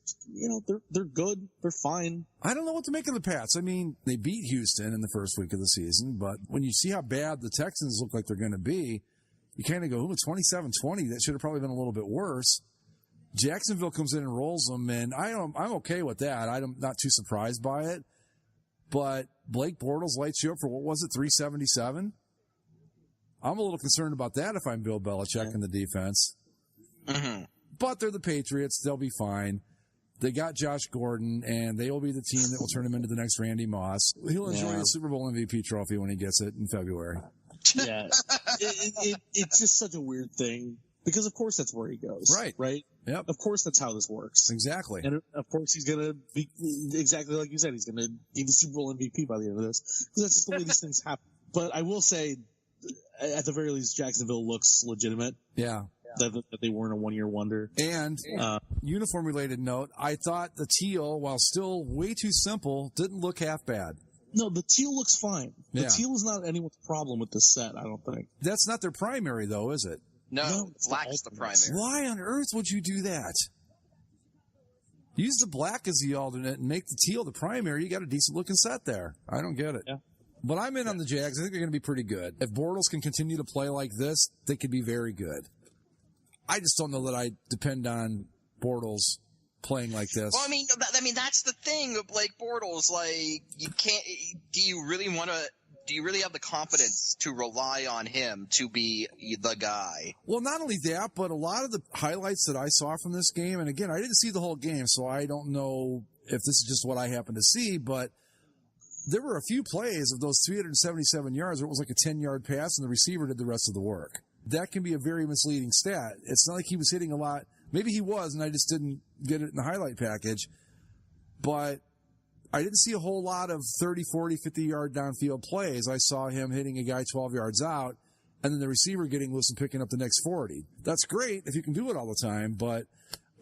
they're good. They're fine. I don't know what to make of the Pats. I mean, they beat Houston in the first week of the season, but when you see how bad the Texans look like they're going to be, you kind of go, 27-20, that should have probably been a little bit worse. Jacksonville comes in and rolls them, and I'm okay with that. I'm not too surprised by it. But Blake Bortles lights you up for, what was it, 377? I'm a little concerned about that if I'm Bill Belichick in the defense. Mm-hmm. But they're the Patriots. They'll be fine. They got Josh Gordon, and they will be the team that will turn him into the next Randy Moss. He'll enjoy the Super Bowl MVP trophy when he gets it in February. Yeah. It's just such a weird thing. Because, of course, that's where he goes. Right? Yep. Of course, that's how this works. Exactly. And, of course, he's going to be, exactly like you said, he's going to be the Super Bowl MVP by the end of this. Because that's just the way these things happen. But I will say, at the very least, Jacksonville looks legitimate. Yeah. That they weren't a one-year wonder. And, uniform-related note, I thought the teal, while still way too simple, didn't look half bad. No, the teal looks fine. The teal is not anyone's problem with this set, I don't think. That's not their primary, though, is it? No, black's the primary. Why on earth would you do that? Use the black as the alternate and make the teal the primary. You got a decent-looking set there. I don't get it. Yeah. But I'm in on the Jags. I think they're going to be pretty good. If Bortles can continue to play like this, they could be very good. I just don't know that I depend on Bortles playing like this. Well, I mean, that's the thing with Blake Bortles. Like, you can't. Do you really have the confidence to rely on him to be the guy? Well, not only that, but a lot of the highlights that I saw from this game, and again, I didn't see the whole game, so I don't know if this is just what I happened to see, but there were a few plays of those 377 yards where it was like a 10-yard pass and the receiver did the rest of the work. That can be a very misleading stat. It's not like he was hitting a lot. Maybe he was, and I just didn't get it in the highlight package. But I didn't see a whole lot of 30, 40, 50-yard downfield plays. I saw him hitting a guy 12 yards out, and then the receiver getting loose and picking up the next 40. That's great if you can do it all the time, but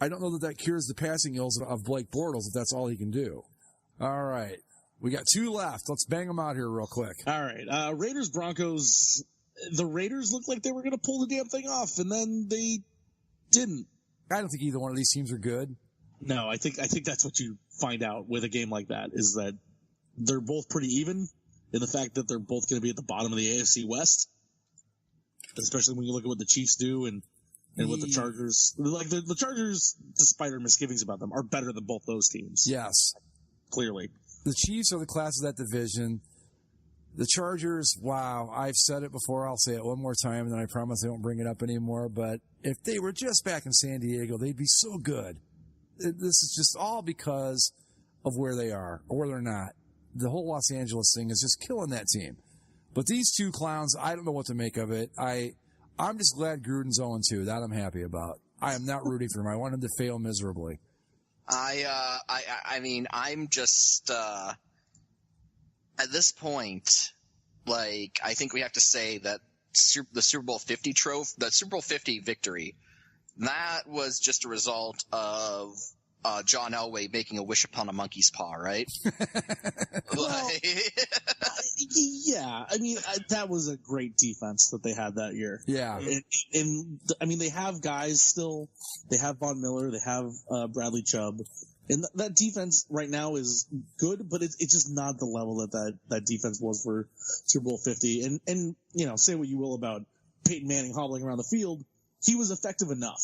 I don't know that cures the passing ills of Blake Bortles if that's all he can do. All right. We got 2 left. Let's bang them out here real quick. All right. Raiders-Broncos. The Raiders looked like they were going to pull the damn thing off, and then they didn't. I don't think either one of these teams are good. No, I think that's what you find out with a game like that, is that they're both pretty even in the fact that they're both going to be at the bottom of the AFC West, especially when you look at what the Chiefs do and what the Chargers, like the Chargers, despite our misgivings about them, are better than both those teams. Yes. Clearly. The Chiefs are the class of that division. The Chargers, wow, I've said it before. I'll say it one more time, and then I promise I won't bring it up anymore. But if they were just back in San Diego, they'd be so good. This is just all because of where they are or where they're not. The whole Los Angeles thing is just killing that team. But these 2 clowns, I don't know what to make of it. I'm just glad Gruden's 0-2. That I'm happy about. I am not rooting for him. I want him to fail miserably. I mean, I'm just, at this point, like, I think we have to say that the Super Bowl 50 trophy, the Super Bowl 50 victory, that was just a result of John Elway making a wish upon a monkey's paw, right? Well, yeah, I mean that was a great defense that they had that year. Yeah, and I mean they have guys still. They have Von Miller. They have Bradley Chubb. And that defense right now is good, but it's just not the level that defense was for Super Bowl 50. And say what you will about Peyton Manning hobbling around the field, he was effective enough.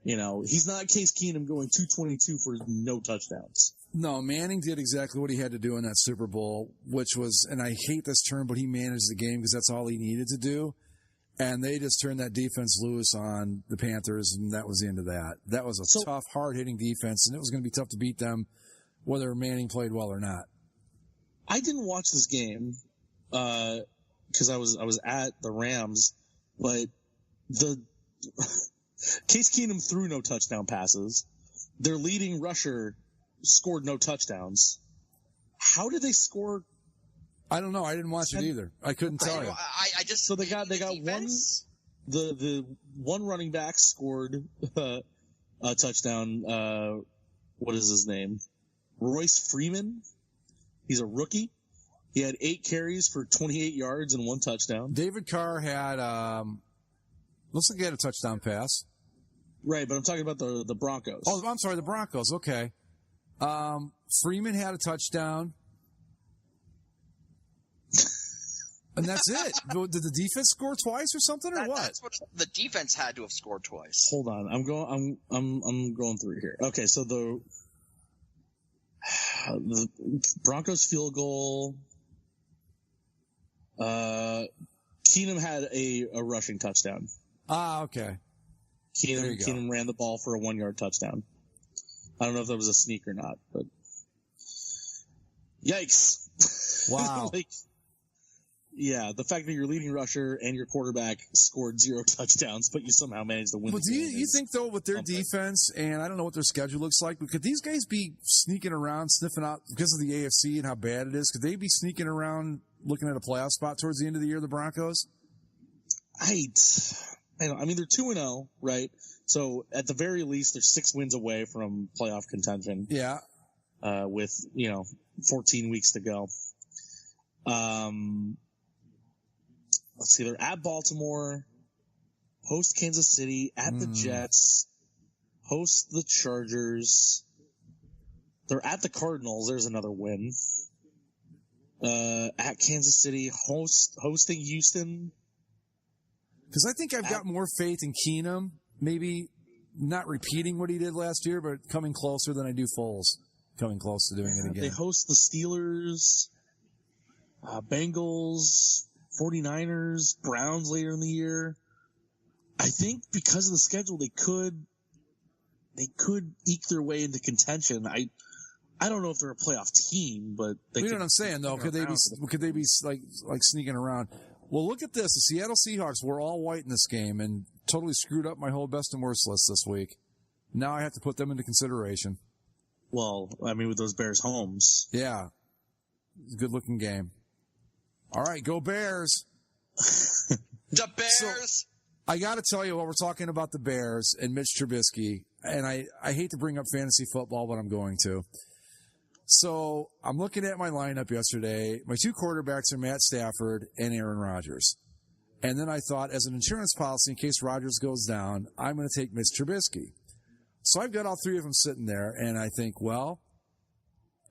He's not Case Keenum going 222 for no touchdowns. No, Manning did exactly what he had to do in that Super Bowl, which was, and I hate this term, but he managed the game because that's all he needed to do. And they just turned that defense loose on the Panthers, and that was the end of that. That was a tough, hard-hitting defense, and it was going to be tough to beat them whether Manning played well or not. I didn't watch this game because I was at the Rams, but the Case Keenum threw no touchdown passes. Their leading rusher scored no touchdowns. How did they score? I don't know. I didn't watch it either. I couldn't tell you. So they got one. The one running back scored a touchdown. What is his name? Royce Freeman. He's a rookie. He had 8 carries for 28 yards and 1 touchdown. David Carr had looks like he had a touchdown pass. Right, but I'm talking about the Broncos. Oh, I'm sorry, the Broncos. Okay. Freeman had a touchdown. And that's it. Did the defense score twice or something, or what? That's what the defense had to have scored twice. Hold on, I'm going through here. Okay, so the Broncos field goal. Keenum had a rushing touchdown. Ah, okay. Keenum ran the ball for a 1-yard touchdown. I don't know if that was a sneak or not, but yikes! Wow. Yeah, the fact that your leading rusher and your quarterback scored 0 touchdowns, but you somehow managed to win. But do you think, though, with their defense, and I don't know what their schedule looks like, but could these guys be sneaking around, sniffing out, because of the AFC and how bad it is, could they be sneaking around looking at a playoff spot towards the end of the year, the Broncos? I mean, they're 2-0, right? So at the very least, they're 6 wins away from playoff contention. Yeah. With, 14 weeks to go. Let's see, they're at Baltimore, host Kansas City, at the Jets, host the Chargers. They're at the Cardinals. There's another win. At Kansas City, hosting Houston. Because I think I've got more faith in Keenum, maybe not repeating what he did last year, but coming closer than I do Foles coming close to doing it again. They host the Steelers, Bengals, 49ers, Browns later in the year. I think because of the schedule, they could eke their way into contention. I don't know if they're a playoff team, but you know what I'm saying though? Could they be like sneaking around? Well, look at this. The Seattle Seahawks were all white in this game and totally screwed up my whole best and worst list this week. Now I have to put them into consideration. Well, I mean, with those Bears homes. Yeah. Good looking game. All right, go Bears. The Bears. So, I got to tell you, while we're talking about the Bears and Mitch Trubisky, and I hate to bring up fantasy football, but I'm going to. So I'm looking at my lineup yesterday. My 2 quarterbacks are Matt Stafford and Aaron Rodgers. And then I thought, as an insurance policy, in case Rodgers goes down, I'm going to take Mitch Trubisky. So I've got all 3 of them sitting there, and I think, well,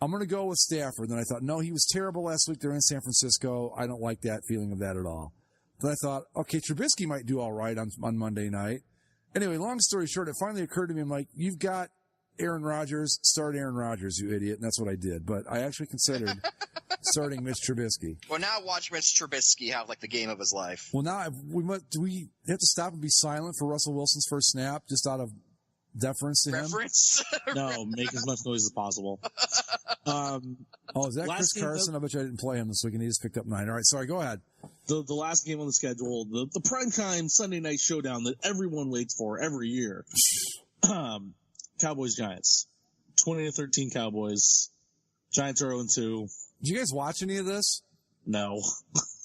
I'm going to go with Stafford. Then I thought, no, he was terrible last week. They're in San Francisco. I don't like that feeling of that at all. Then I thought, okay, Trubisky might do all right on Monday night. Anyway, long story short, it finally occurred to me, I'm like, you've got Aaron Rodgers, start Aaron Rodgers, you idiot. And that's what I did. But I actually considered starting Mitch Trubisky. Well, now watch Mitch Trubisky have, like, the game of his life. Well, now, do we have to stop and be silent for Russell Wilson's first snap just out of deference to him? No, make as much noise as possible. Is that Chris Carson? I bet you I didn't play him this week, and he just picked up 9. All right, sorry, go ahead. The last game on the schedule, the primetime Sunday night showdown that everyone waits for every year. Cowboys-Giants. 20-13 Cowboys. Giants are 0-2. Did you guys watch any of this? No.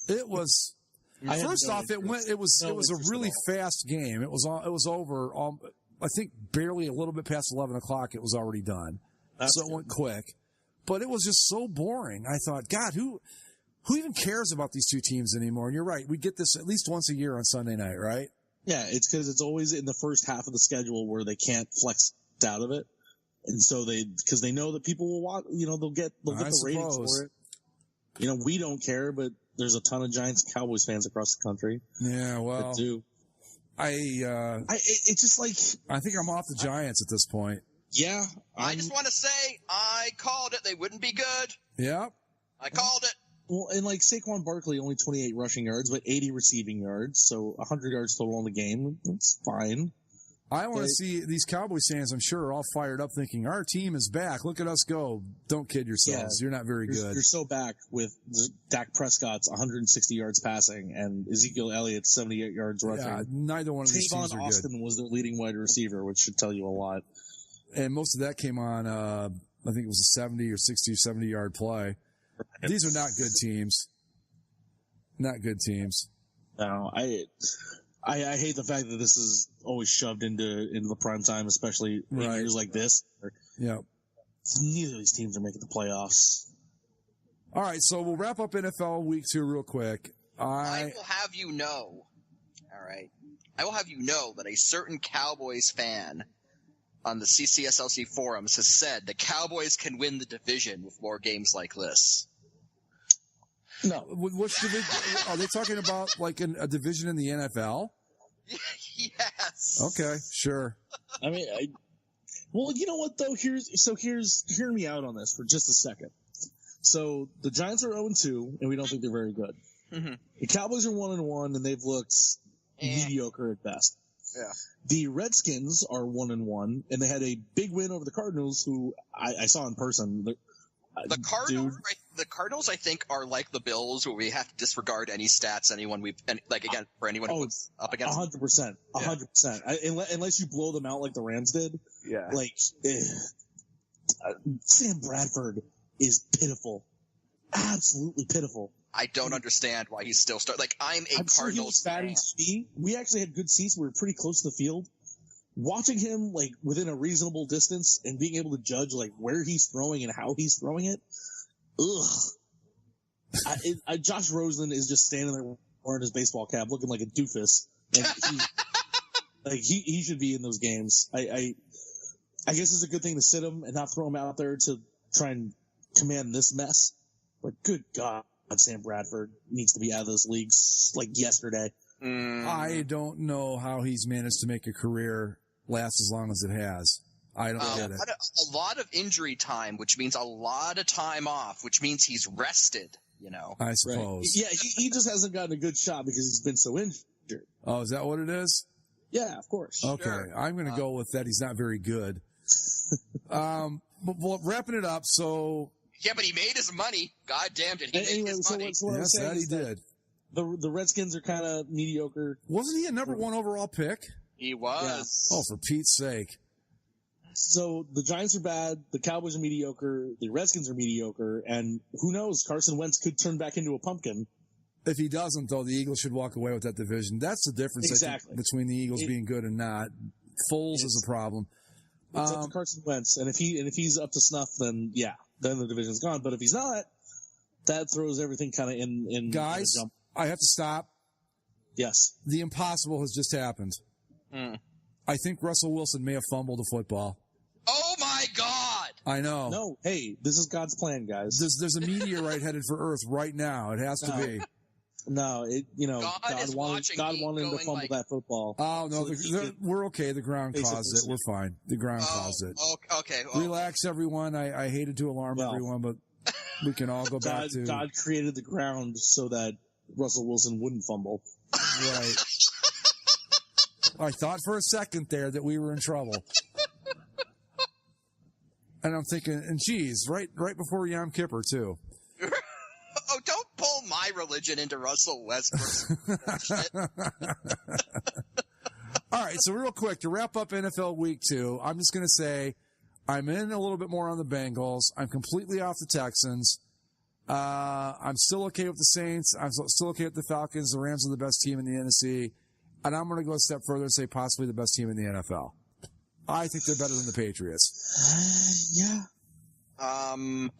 It was... First off, it was a really fast game. It was over I think, barely a little bit past 11 o'clock, it was already done. So it went quick. But it was just so boring. I thought, God, who even cares about these two teams anymore? And you're right. We get this at least once a year on Sunday night, right? Yeah, it's because it's always in the first half of the schedule where they can't flex out of it. And so because they know that people will watch, they'll get the ratings for it. We don't care, but there's a ton of Giants and Cowboys fans across the country. Yeah, well, that do. It's just like, I think I'm off the Giants at this point. Yeah. I just want to say I called it. They wouldn't be good. Yeah. I called it. Well, and like Saquon Barkley, only 28 rushing yards, but 80 receiving yards, so 100 yards total in the game. That's fine. I want to see these Cowboys fans, I'm sure, are all fired up thinking, our team is back. Look at us go. Don't kid yourselves. You're not very good. You're so back with Dak Prescott's 160 yards passing and Ezekiel Elliott's 78 yards rushing. Yeah, neither one of these teams are Austin good. was their leading wide receiver, which should tell you a lot. And most of that came on, I think it was a 70 or 60 or 70-yard play. These are not good teams. Not good teams. No, I hate the fact that this is always shoved into the prime time, especially in years like this. Yeah. Neither of these teams are making the playoffs. All right, so we'll wrap up NFL Week 2 real quick. I will have you know, all right, I will have you know that a certain Cowboys fan on the CCSLC forums has said the Cowboys can win the division with more games like this. No. Which division? Are they talking about like a division in the NFL? Yes. Okay, sure. I mean, well, you know what though? Hear me out on this for just a second. So the Giants are 0-2, and we don't think they're very good. Mm-hmm. The Cowboys are 1-1, and they've looked mediocre at best. Yeah. The Redskins are 1-1, and they had a big win over the Cardinals, who I saw in person. The Cardinals, I think, are like the Bills, where we have to disregard any stats for anyone who puts up against 100%, 100%. Unless you blow them out like the Rams did. Yeah. Sam Bradford is pitiful, absolutely pitiful. I don't understand why he's still starting. I'm Cardinals fan. We actually had good seats. We were pretty close to the field. Watching him within a reasonable distance and being able to judge where he's throwing and how he's throwing it. Ugh. Josh Rosen is just standing there wearing his baseball cap, looking like a doofus. He should be in those games. I guess it's a good thing to sit him and not throw him out there to try and command this mess. But good God, Sam Bradford needs to be out of this league yesterday. I don't know how he's managed to make a career last as long as it has. I don't get it. A lot of injury time, which means a lot of time off, which means he's rested, I suppose. Right. Yeah, he just hasn't gotten a good shot because he's been so injured. Oh, is that what it is? Yeah, of course. Okay, sure. I'm going to go with that. He's not very good. But wrapping it up, so... Yeah, but he made his money. God damn, did he make his money. Yes, that he did. The Redskins are kind of mediocre. Wasn't he a number 1 overall pick? He was. Yeah. Oh, for Pete's sake. So the Giants are bad, the Cowboys are mediocre, the Redskins are mediocre, and who knows, Carson Wentz could turn back into a pumpkin. If he doesn't, though, the Eagles should walk away with that division. That's the difference between the Eagles being good and not. Foles is a problem. It's up to Carson Wentz, and if he's up to snuff, then the division's gone. But if he's not, that throws everything kind of in. Guys, jump. I have to stop. Yes. The impossible has just happened. I think Russell Wilson may have fumbled a football. Oh, my God! I know. No, hey, this is God's plan, guys. There's a meteorite headed for Earth right now. It has to be. No, God wanted him to fumble that football. Oh, no, we're okay. The ground caused it. We're fine. The ground caused it. Okay. Relax, everyone. I hated to alarm everyone, but we can all go back to... God created the ground so that Russell Wilson wouldn't fumble. Right. I thought for a second there that we were in trouble. And I'm thinking, and geez, right before Yom Kippur, too. Oh, don't pull my religion into Russell Westbrook. All right, so real quick, to wrap up NFL Week 2, I'm just going to say I'm in a little bit more on the Bengals. I'm completely off the Texans. I'm still okay with the Saints. I'm still okay with the Falcons. The Rams are the best team in the NFC. And I'm going to go a step further and say possibly the best team in the NFL. I think they're better than the Patriots. Yeah. I'm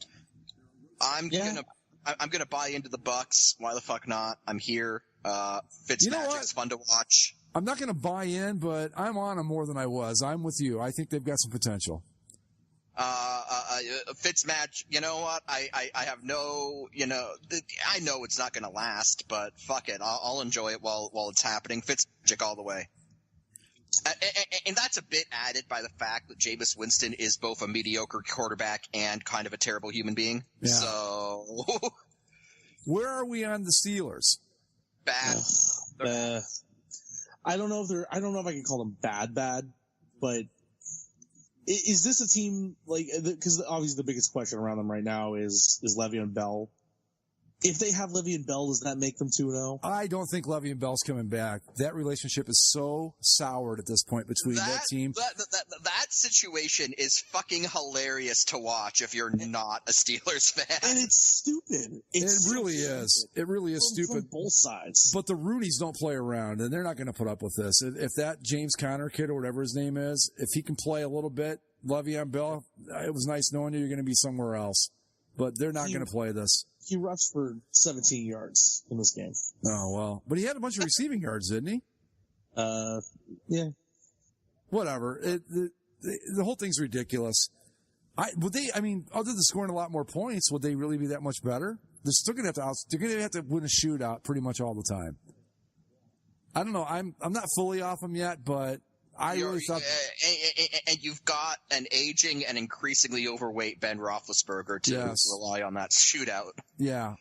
gonna buy into the Bucks. Why the fuck not? I'm here. Fitzmagic's fun to watch. I'm not going to buy in, but I'm on them more than I was. I'm with you. I think they've got some potential. Fitzmagic, you know what? I have no, I know it's not going to last, but fuck it. I'll enjoy it while it's happening. Fitzmagic all the way. And that's a bit added by the fact that Jameis Winston is both a mediocre quarterback and kind of a terrible human being. Yeah. So, where are we on the Steelers? Bad. I don't know if I can call them bad, but is this a team like, because obviously the biggest question around them right now is Le'Veon Bell. If they have Le'Veon Bell, does that make them 2-0? I don't think Le'Veon Bell's coming back. That relationship is so soured at this point between that team. That situation is fucking hilarious to watch if you're not a Steelers fan. And it's stupid. It really is. It really is stupid. From both sides. But the Roonies don't play around, and they're not going to put up with this. If that James Conner kid or whatever his name is, if he can play a little bit, Le'Veon Bell, it was nice knowing you're going to be somewhere else. But they're not going to play this. He rushed for 17 yards in this game. Oh, well. But he had a bunch of receiving yards, didn't he? Yeah. Whatever. The whole thing's ridiculous. Other than scoring a lot more points, would they really be that much better? They're still going to have to win a shootout pretty much all the time. I don't know. I'm not fully off them yet, but I really thought. And you've got an aging and increasingly overweight Ben Roethlisberger to rely on that shootout. Yeah.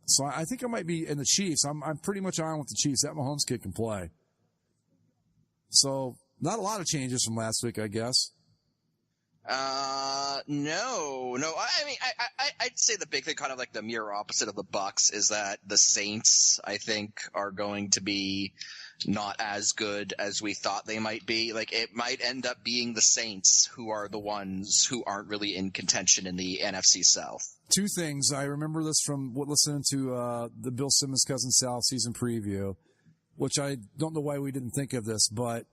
So I think I might be in the Chiefs. I'm pretty much on with the Chiefs. That Mahomes kid can play. So not a lot of changes from last week, I guess. No. I mean, I'd say the big thing, kind of like the mirror opposite of the Bucks, is that the Saints, I think, are going to be not as good as we thought they might be. Like, it might end up being the Saints who are the ones who aren't really in contention in the NFC South. Two things. I remember this from listening to the Bill Simmons Cousin Sal season preview, which I don't know why we didn't think of this, but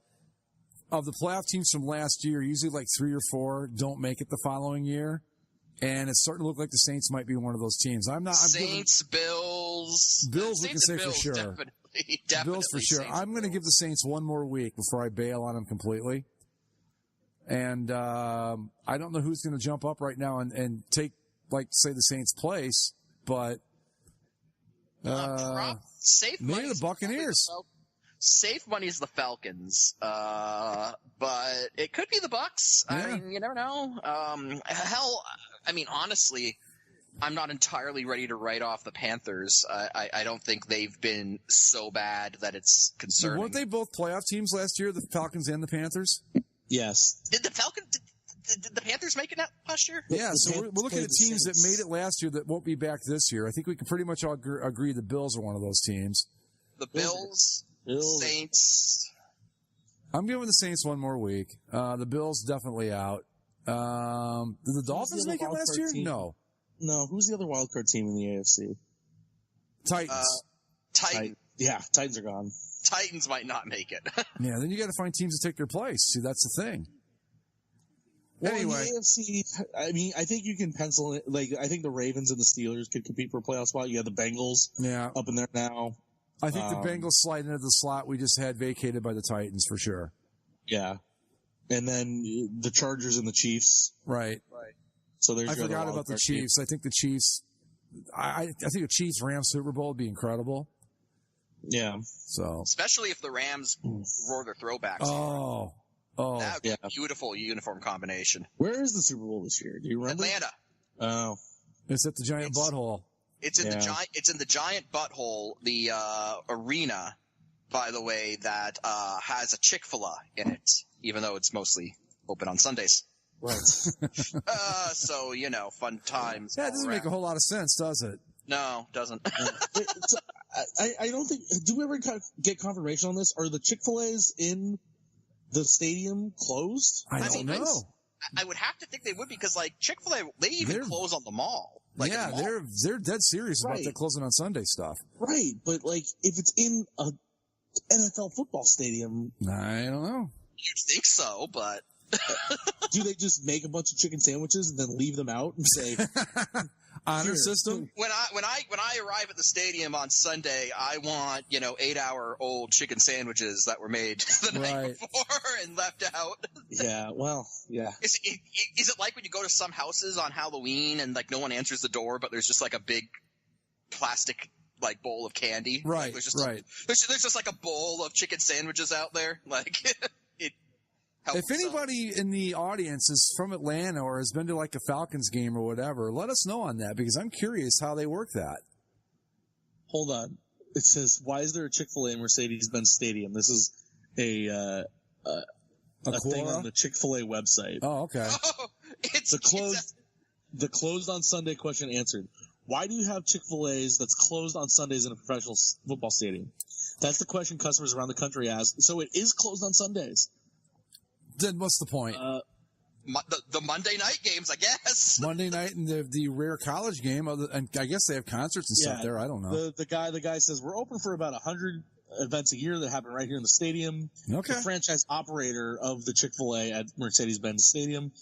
of the playoff teams from last year, usually like 3 or 4 don't make it the following year. And it's starting to look like the Saints might be one of those teams. Bills. Bills, we can say for sure. Definitely Bills for sure. I'm going to give the Saints one more week before I bail on them completely. And I don't know who's going to jump up right now and take, like, say, the Saints' place, but safe maybe the Buccaneers. Safe money is the Falcons, but it could be the Bucks. Yeah. I mean, you never know. Honestly, I'm not entirely ready to write off the Panthers. I don't think they've been so bad that it's concerning. Weren't they both playoff teams last year, the Falcons and the Panthers? Yes. Did the Panthers make it last year? Yeah, so we're looking at teams that made it last year that won't be back this year. I think we can pretty much all agree the Bills are one of those teams. The Bills. Saints. I'm giving the Saints one more week. The Bills definitely out. Did the Dolphins make it last year? Team? No. Who's the other wildcard team in the AFC? Titans. Titans are gone. Titans might not make it. Yeah, then you got to find teams to take their place. See, that's the thing. Well, anyway, in the AFC, I think you can pencil it. Like, I think the Ravens and the Steelers could compete for a playoff spot. You have the Bengals up in there now. I think the Bengals slide into the slot we just had vacated by the Titans for sure. Yeah. And then the Chargers and the Chiefs. Right. So there's I forgot about the Chiefs. I think the Chiefs, I think a Chiefs-Rams Super Bowl would be incredible. Yeah. So. Especially if the Rams roar their throwbacks. Oh. That would be a beautiful uniform combination. Where is the Super Bowl this year? Do you remember? Atlanta. Oh. It's at the Giant Butthole. It's in the giant butthole, the arena, by the way, that has a Chick-fil-A in it, even though it's mostly open on Sundays. Right. So, fun times. Yeah, it doesn't make a whole lot of sense, does it? No, doesn't. I don't think. Do we ever get confirmation on this? Are the Chick-fil-A's in the stadium closed? I don't know. I would have to think they would because, like, Chick-fil-A, they even close on the mall. Like they're dead serious about that closing on Sunday stuff. Right, but like if it's in a NFL football stadium, I don't know. You'd think so, but Do they just make a bunch of chicken sandwiches and then leave them out and say honor system? When I arrive at the stadium on Sunday, I want 8-hour-old chicken sandwiches that were made the night before and left out. Yeah, well, yeah. Is it like when you go to some houses on Halloween and like no one answers the door, but there's just like a big plastic like bowl of candy? Right, Like, there's just like a bowl of chicken sandwiches out there. Like it. If anybody in the audience is from Atlanta or has been to like a Falcons game or whatever, let us know on that because I'm curious how they work that. Hold on. It says, why is there a Chick-fil-A in Mercedes-Benz Stadium? This is a thing on the Chick-fil-A website. Oh, okay. Oh, The closed on Sunday question answered. Why do you have Chick-fil-A's that's closed on Sundays in a professional football stadium? That's the question customers around the country ask. So it is closed on Sundays. Then what's the point? The Monday night games, I guess. Monday night and the rare college game, and I guess they have concerts and stuff there. I don't know. The guy says we're open for about 100 events a year that happen right here in the stadium. Okay. The franchise operator of the Chick-fil-A at Mercedes-Benz Stadium.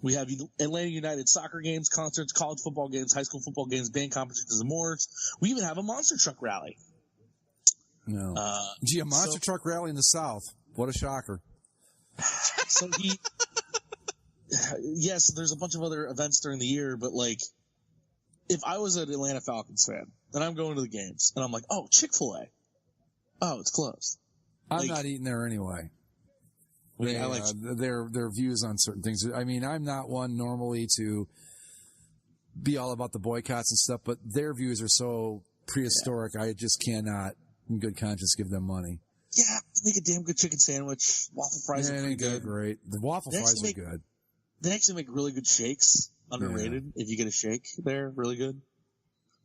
We have Atlanta United soccer games, concerts, college football games, high school football games, band competitions, and more. We even have a monster truck rally. No. Gee, a monster truck rally in the South. What a shocker. So yes, there's a bunch of other events during the year, but like, if I was an Atlanta Falcons fan and I'm going to the games and I'm like, oh, Chick-fil-A, oh, it's closed. I'm not eating there anyway. I like their views on certain things. I mean, I'm not one normally to be all about the boycotts and stuff, but their views are so prehistoric. I just cannot, in good conscience, give them money. Yeah, make a damn good chicken sandwich. Waffle fries are pretty good. Great. The waffle fries are good. They actually make really good shakes. Underrated. If you get a shake there, really good.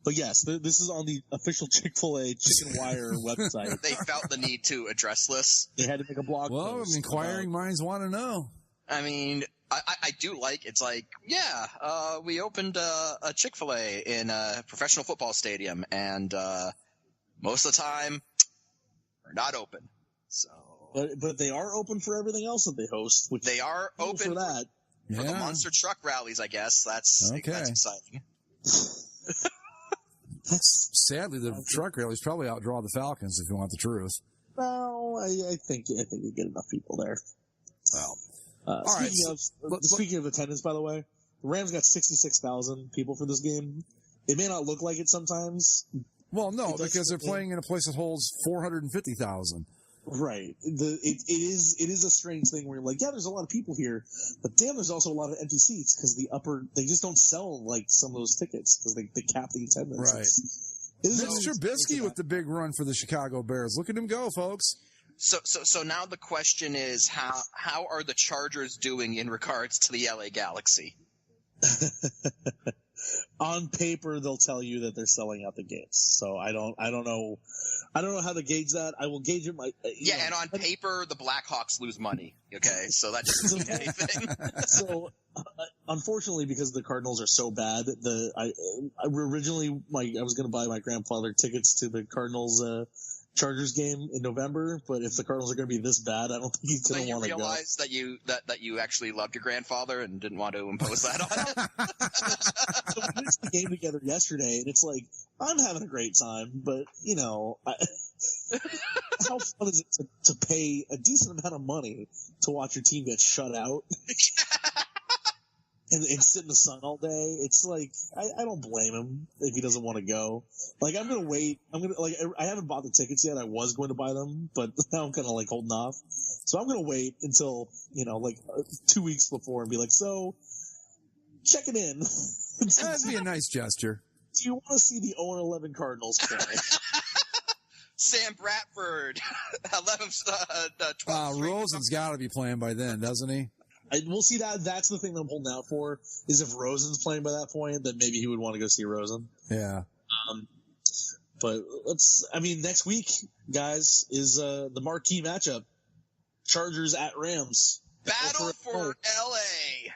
But yes, this is on the official Chick-fil-A Chicken Wire website. They felt the need to address this. They had to make a blog post. Well, inquiring minds want to know. I mean, I do like, it's like, we opened a Chick-fil-A in a professional football stadium, and most of the time, we're not open. So, but they are open for everything else that they host. Which they are open for that. For the monster truck rallies, I guess. That's exciting. Sadly, the truck rallies probably outdraw the Falcons, if you want the truth. No, I think you get enough people there. Well, speaking of attendance, by the way, the Rams got 66,000 people for this game. It may not look like it sometimes. Well, no, because they're playing in a place that holds 450,000. Right. It is a strange thing where you're like, yeah, there's a lot of people here, but damn, there's also a lot of empty seats because they just don't sell like some of those tickets because they cap the attendance. Right. Mitch Trubisky with the big run for the Chicago Bears. Look at him go, folks. So now the question is, how are the Chargers doing in regards to the LA Galaxy? On paper, they'll tell you that they're selling out the gates. So I don't know how to gauge that. I will gauge it. And on paper, the Blackhawks lose money. Okay, so that doesn't mean anything. So, unfortunately, because the Cardinals are so bad, I originally I was going to buy my grandfather tickets to the Cardinals Chargers game in November, but if the Cardinals are going to be this bad, I don't think he's going to want to go. You realize that you actually loved your grandfather and didn't want to impose that on him? So we finished the game together yesterday, and it's like, I'm having a great time, but, how fun is it to pay a decent amount of money to watch your team get shut out? And sit in the sun all day. It's like, I don't blame him if he doesn't want to go. Like, I'm going to wait. I haven't bought the tickets yet. I was going to buy them, but now I'm kind of holding off. So I'm going to wait until, 2 weeks before and be like, so, checking in. That'd be a nice gesture. Do you want to see the 0-11 Cardinals play? Sam Bradford, 12. Rosen's got to be playing by then, doesn't he? We'll see that. That's the thing that I'm holding out for, is if Rosen's playing by that point, then maybe he would want to go see Rosen. Yeah. But next week, guys, is the marquee matchup. Chargers at Rams. Battle for LA.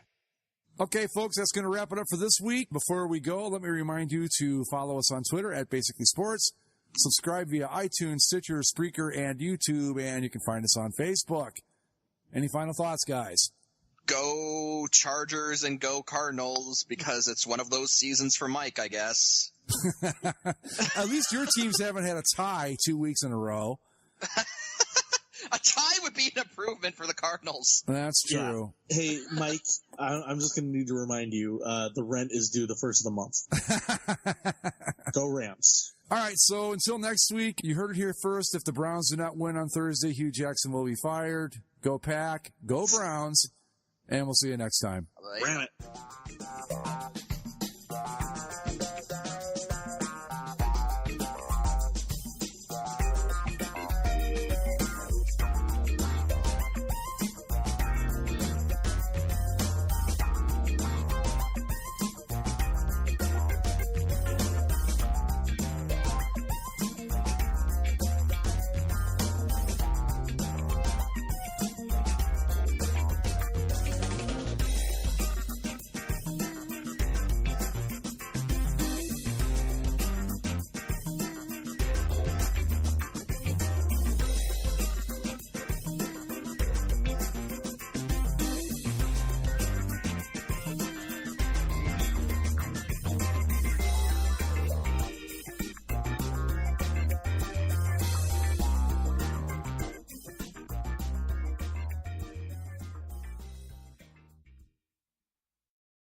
Okay, folks, that's going to wrap it up for this week. Before we go, let me remind you to follow us on Twitter at Basically Sports. Subscribe via iTunes, Stitcher, Spreaker, and YouTube, and you can find us on Facebook. Any final thoughts, guys? go Chargers and go Cardinals because it's one of those seasons for Mike, I guess. At least your teams haven't had a tie 2 weeks in a row. A tie would be an improvement for the Cardinals. That's true. Yeah. Hey, Mike, I'm just going to need to remind you, the rent is due the first of the month. Go Rams. All right, so until next week, you heard it here first. If the Browns do not win on Thursday, Hugh Jackson will be fired. Go Pack, go Browns, and we'll see you next time. Ram it.